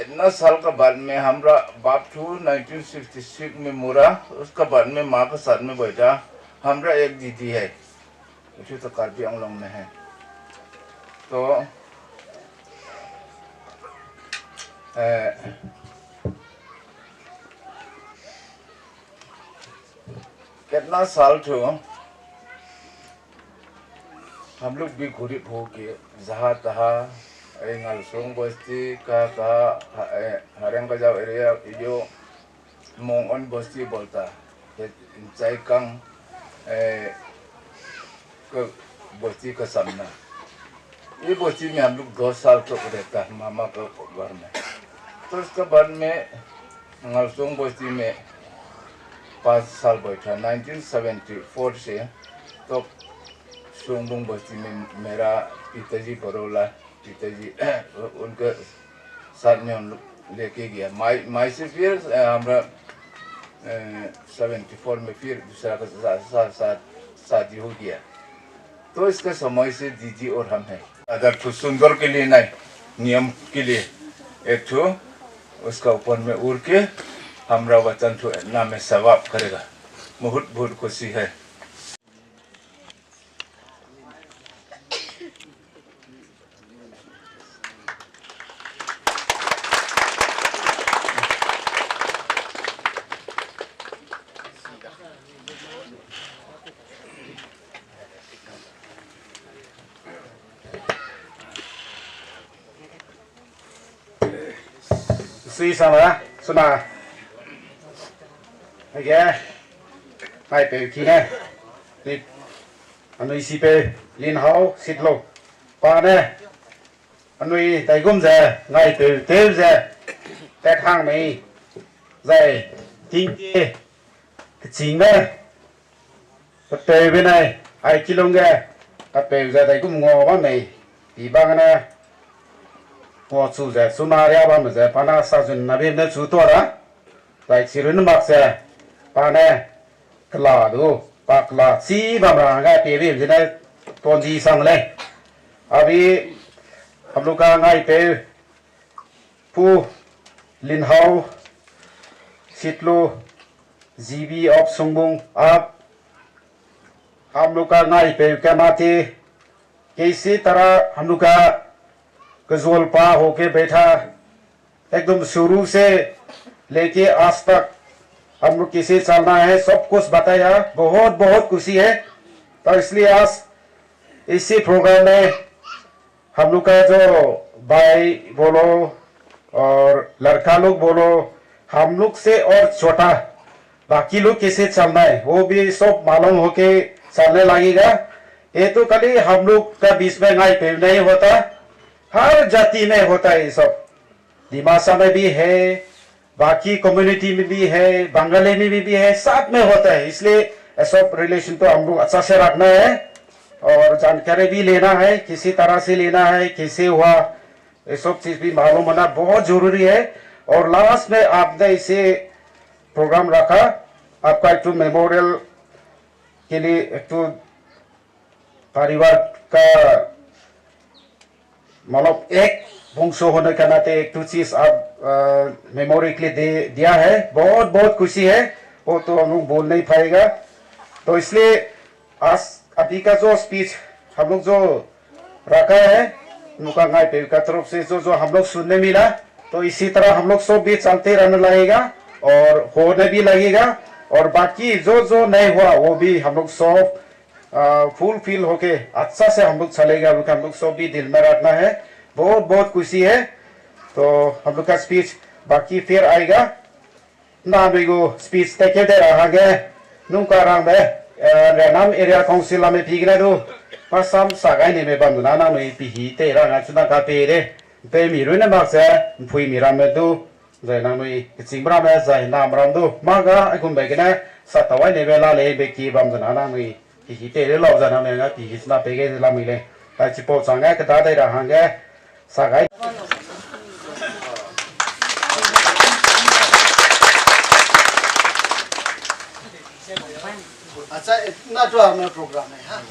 इतना साल का बाद में हमारा बाप तो 1966 में मोरा उसका बाद में माँ के साथ में बैठा हमारा एक दीदी है उसी तो कार्बी आंगलोंग में है तो कितना साल तो हम लोग भी घूरी भोगे जहाँ तहाँ ngalsung bosti ka hareng ka jaw area iyo mongon bosti bolta cai kang ke bosti ka samna ये बोची में हम लोग 2 साल तक रहता है मामा का घर में तो उसके बाद में ngalsung बोची में 5 साल बैठा 1974 से तो सुंगबुंग बस्ती में मेरा पिताजी बरोला पिताजी उनके साथ में हम लोग लेके गया माई से फिर हमारा 74 में फिर दूसरा का साथ शादी हो गया तो इसका समय से दीदी और हम हैं अगर तो सुंदर के लिए नहीं नियम के लिए एक तो उसका ऊपर में उड़ के हमारा वतन तो नाम में सवाब करेगा बहुत बहुत खुशी है suy sao mà suna cái mai pe ki ne đi Anui si pe lin hao sit lo pa ne Anui tai gum giờ ngày từ tiêu giờ cái thang này dày kinh cái chính này cái pe bên này ai kilo nghe cái pe giờ tai gum ngò bao này thì bao này我住在苏马两万么子，把那沙村那边的住多了，来去人马子，把那个拉都把个拉西把嘛个别别现在多几上来，अभी हम लोग का गाय पे पू लिनहाउ सिटलो GB of सुंगबुंग आप हम लोग का गाय पे क्या माते कैसी तरह हम लोग का गजोल पा होके बैठा एकदम शुरू से लेके आज तक हम लोग कैसे चलना है सब कुछ बताया बहुत बहुत खुशी है तो इसलिए आज इसी प्रोग्राम में हम लोग का जो भाई बोलो और लड़का लोग बोलो हम लोग से और छोटा बाकी लोग कैसे चलना है वो भी सब मालूम होके चलने लगेगा ये तो खाली हम लोग का बीच में नहीं होता हर जाति में होता है ये सब दिमासा में भी है बाकी कम्युनिटी में भी है बंगाली में भी है साथ में होता है इसलिए सब रिलेशन तो हम लोग अच्छा से रखना है और जानकारी भी लेना है किसी तरह से लेना है कैसे हुआ ये सब चीज भी मालूम होना बहुत जरूरी है और लास्ट में आपने इसे प्रोग्राम रखा आपका एक तो मेमोरियल के लिए एक तो परिवार का मतलब एक वंशो होने के नाते एक तो चीज आप मेमोरी के लिए दिया है बहुत बहुत खुशी है वो तो हम लोग बोल नहीं पाएगा तो इसलिए आज अभी का जो स्पीच हम लोग जो रखा है उनका गाइबे का तरफ से जो हम लोग सुनने मिला तो इसी तरह हम लोग सब भी चलते रहने लगेगा और होने भी लगेगा और बाकी जो नहीं हुआ वो भी हम लोग सब फुल फील होके अच्छा से हम लोग चलेगा हम लोग सब भी दिल में रखना है बहुत बहुत खुशी है तो हम लोग का स्पीच बाकी फिर आएगा ना मेगु स्पीच तक दे रहा है नुका रंग Nrianam area council में फिगरे दो pasam sagai ni me bandu na no ipi te ra nga chuna ka pe de pe mi ru na ma se phui mi ram do zai na noi ching bra me zai na ram do ma ga ai kun be na sa ta wai ne be la le be ki bam na na noi pi te le lo za na me nga pi na pe ge la mi le ta chi po sang ga ka da dai ra hang ge sagai अच्छा इतना जो हमारा प्रोग्राम है हाँ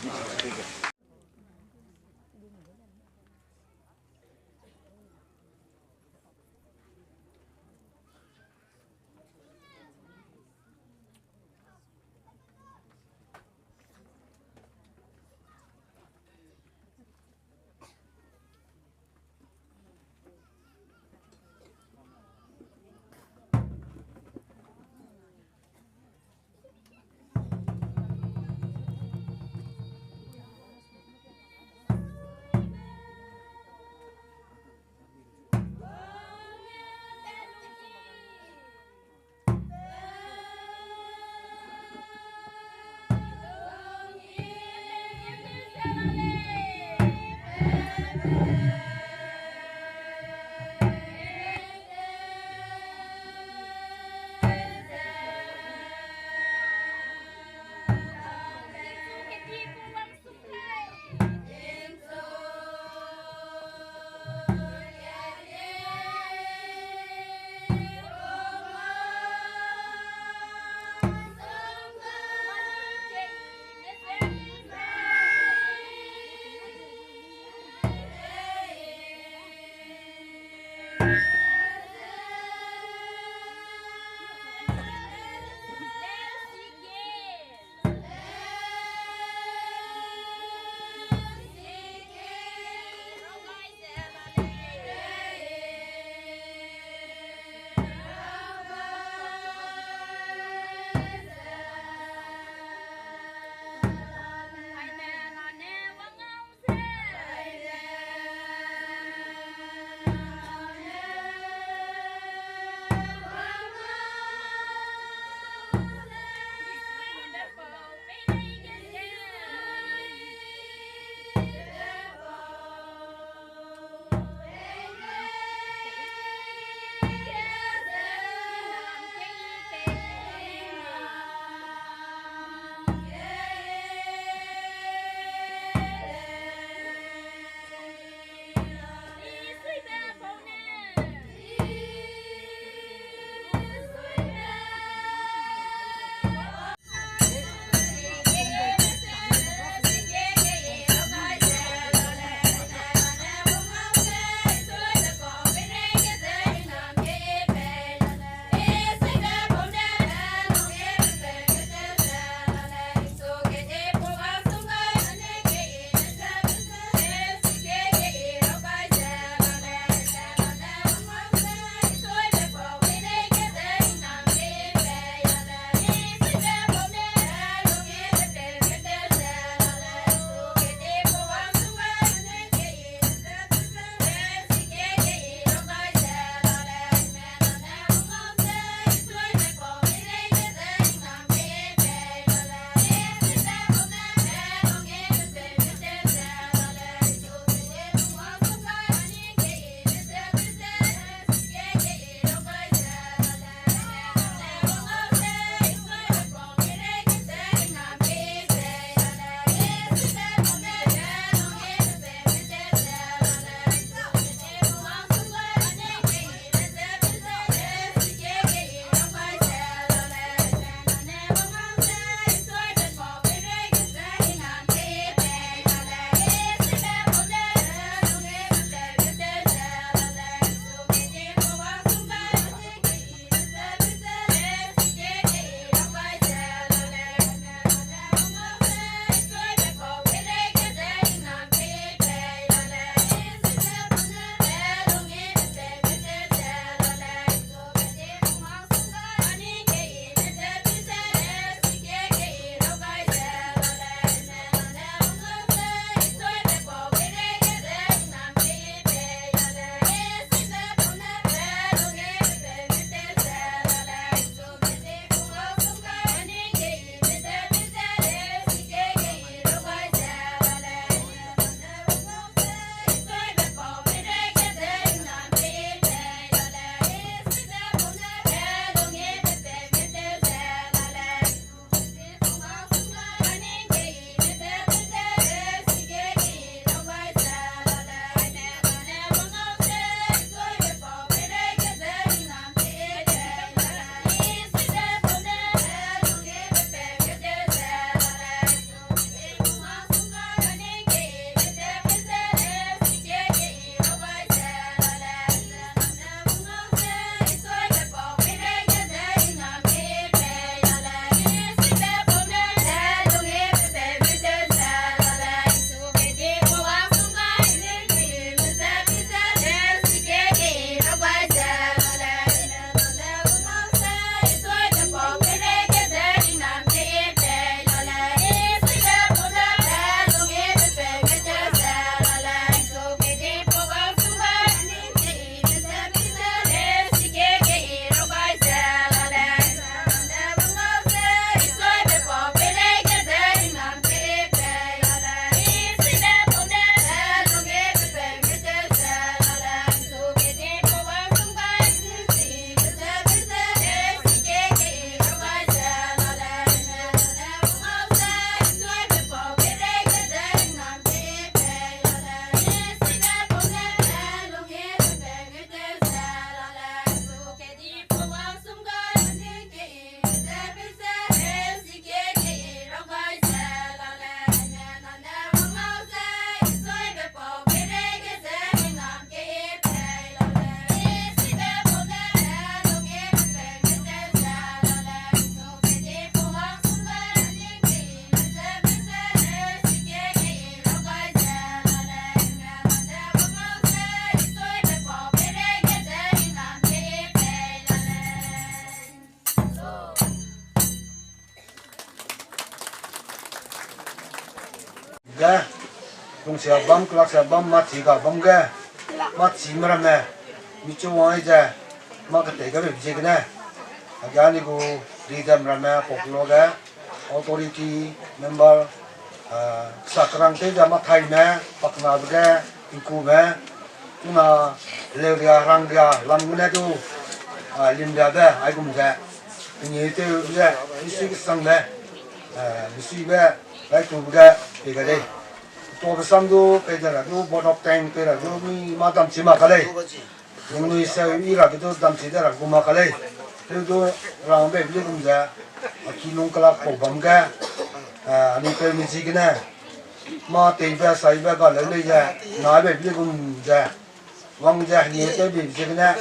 kelak bam mati ka bam ga mati meram ne micu wang aja mak ketika beje kena agak ni ku di dalam ramai pokloga authority member sakrang te jama thai me pakna bge inku me tuna le dia rang dia lam ne tu lim dia da ai kum ja ni te ja isi sang me isi be ai tu bge pe ga dei to besam tu pe ja tu bodok tang pe ra tu mi ma tam chi ma ka le Anui sao ira itu dam cita rak guma kalai, itu orang beli beli kumja, kilong kelak pobam ka, ani permisi kena, ma teube saibe kalau le ja, nabe beli kumja, wangja ni itu beli kena,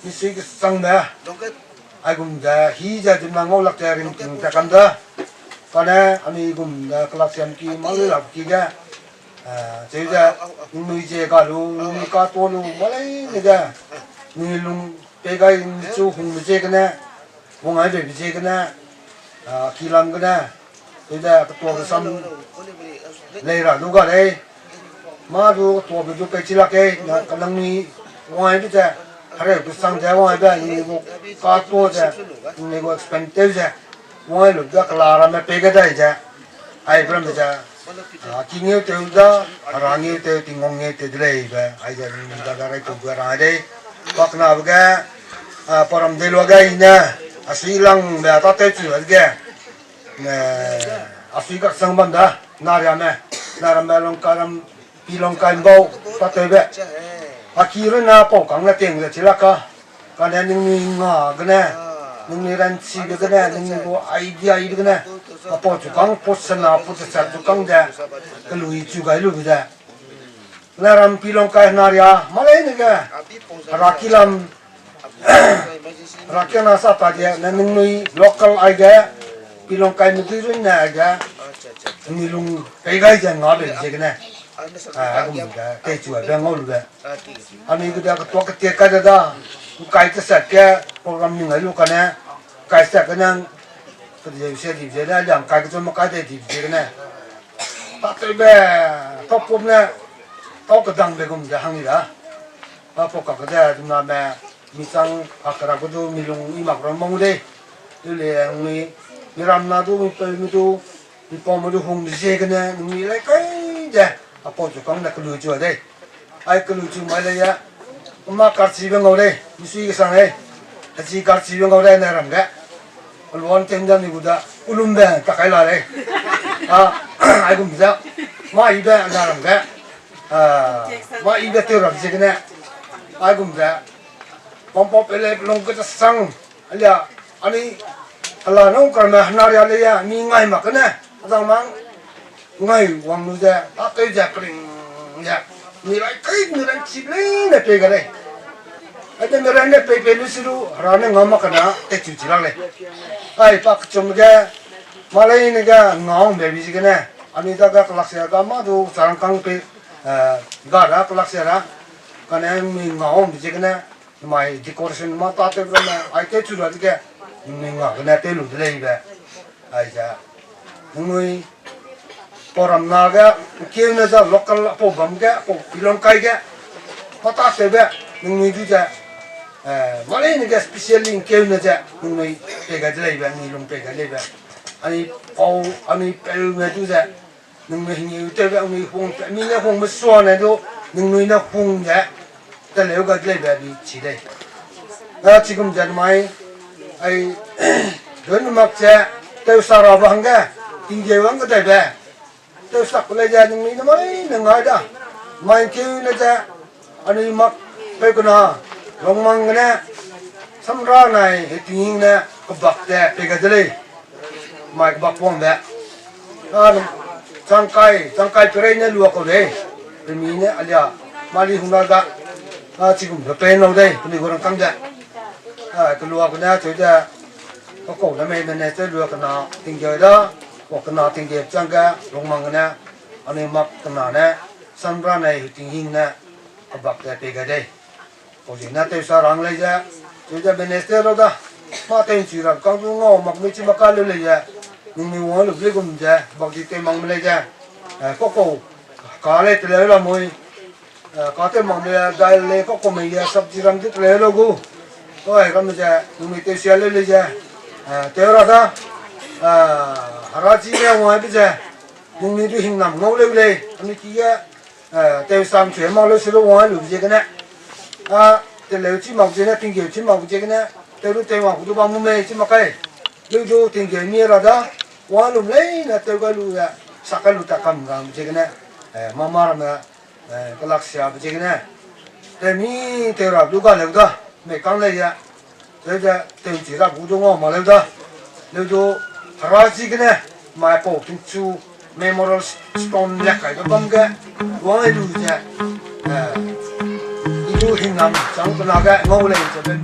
isi sang dah, ai kumja hi ja jumlah ngolak jaring tingkat kanda, karena ani kumja kelak siam ki malu lap ki ja. Jadi Anui je kalau ni kato lu malai ni dah ni lung pegai tu hung je kena hung ada je kena kiam kena jadi ketua bersam lera lu kan malu ketua betul kecil lagi kadang ni orang itu je hari bersang je orang ada ni kato je ni expensive je orang lu dah kelar me pegai dah je ai belum je Kini tu dah, rangi tu tingongnya tu DELEI, aja ni negara itu berada. Wakna baga, param delu baga ina, asilang beata tu baga. Asika sangbanda, Nrianam longkaram pilongkai bau, teube. Akhirnya napa kang nateng celaka, karena ni ngah ni ranci kena, ni idea itu kena. Apa tukang posan apa sesat tukang dah kelui kugai lu dah. Nrianam pilong kai naria malai ni ke rakilam rakyat nasa tadi nanui lokal aja pilong kai mutiru ni aja nilung kaigai jangan ngabe je kena. Aku muda kecuali bengol dah. Ani kita ketua ketika dah kai sesat ke program ni ngalu kena kai sesat kena jadi saya di sana yang kai tu makai di sana. Tak teube, tak pumna, tak kedang begum jahang ida. Apa kakak tu nama misang akar aku tu milung imak ramong deh. Tu le Anui miram na tu mipau tu hong di sana, ni le kai je. Apa tu kang nak kelucu deh. Ai kelucu malaya, mak karci bengau deh, MISUI kesang deh. Haji karci bengau deh Nrianam ke. Luan tenda ni budak ulum dah tak kaya lari. Aku bisa, mak ibu Nrianam ke, mak ibu terus di sini. Aku bisa, pompo pelek long kita sang, alia, ani, alah nong kerana Nrianam ya, ni ngai makna, asal mang, ngai wang nuja, tak terjadi kering, ya, nilai kai nilai cibleng dah pega deh. Ada merana pepe lu siru, rana ngamak kena, tecu cilang leh. Ai pak cuma ke, malai ni ke ngau baby sih kena. Ani tak ke kelas agama tu sarangkang pe, gara kelas era, karena ni ngau sih kena. Mai decoration mata tu kena, ai tecu dah ke, ni ngau kena telu DELEI be. Ai ja, Anui orang naga, kiam naga lokal pobam ke, pilong kai ke, mata tebe, Anui tu je. Malai ni ke specially kiam naga, Anui pega DELEI be, ni long pega DELEI be. Ani pau, ani pel me tu je. Anui ni tu be, Anui hong, mina hong mesua na tu, Anui na hong je. Teleu ke DELEI be di ciri. Cikum jadi mai, ai, don mak je, teu sarah hangge, tinggi wang ke be. Teu sak le je ni na mai na ngai dah. Main kiu na je, ani mak pe kuna. Long mang na samra nai hiting na kebak te pega DELEI mai kebak pom be cangkai perai na luak ko de pemi ne alia mali huna ga chikum de pen lo de pemi gorang kang ja keluar kena coba ko na me ne te luak na tinggal da ko kena tinggal cangga long mang na ani mak kena na samra nai hiting na kebak te pega DELEI. Jadi nanti sarang leja, jadi benester roda, maten cira, kau tu ngau mak mesti makal leja, ni wang lebih gum je, bagi temang leja, koko cá lệ teleu là mồi cá tê mỏng lệ đại lệ có của mình sắp chỉ làm chút teleu lo gu rồi còn bây giờ mình tiêu xài lệ giờ tiêu ra đó hara chi lệ ngoài bây giờ mình đi hình nằm ngâu lệ lệ anh chị tiêu sam chuyện mau lệ sửa ngoài luôn gì cái này teleu chỉ mọc gì này tiếng kêu chỉ mọc gì cái này tiêu lúc tiêu mọc lúc bao mùa chỉ mọc cái lúc tiếng kêu nhiều ra đó ngoài luôn lấy là tiêu cái luôn sakal lu takam gam jegna mamar ma galaxia jegna te mi te ra du ga le da me kan le ya te ja te ji ra bu do ngo ma le da le do ra jegna ma po tin chu memorial stone ya kai bam ga wa lu ja du hin nam chang na ga ngo le je ben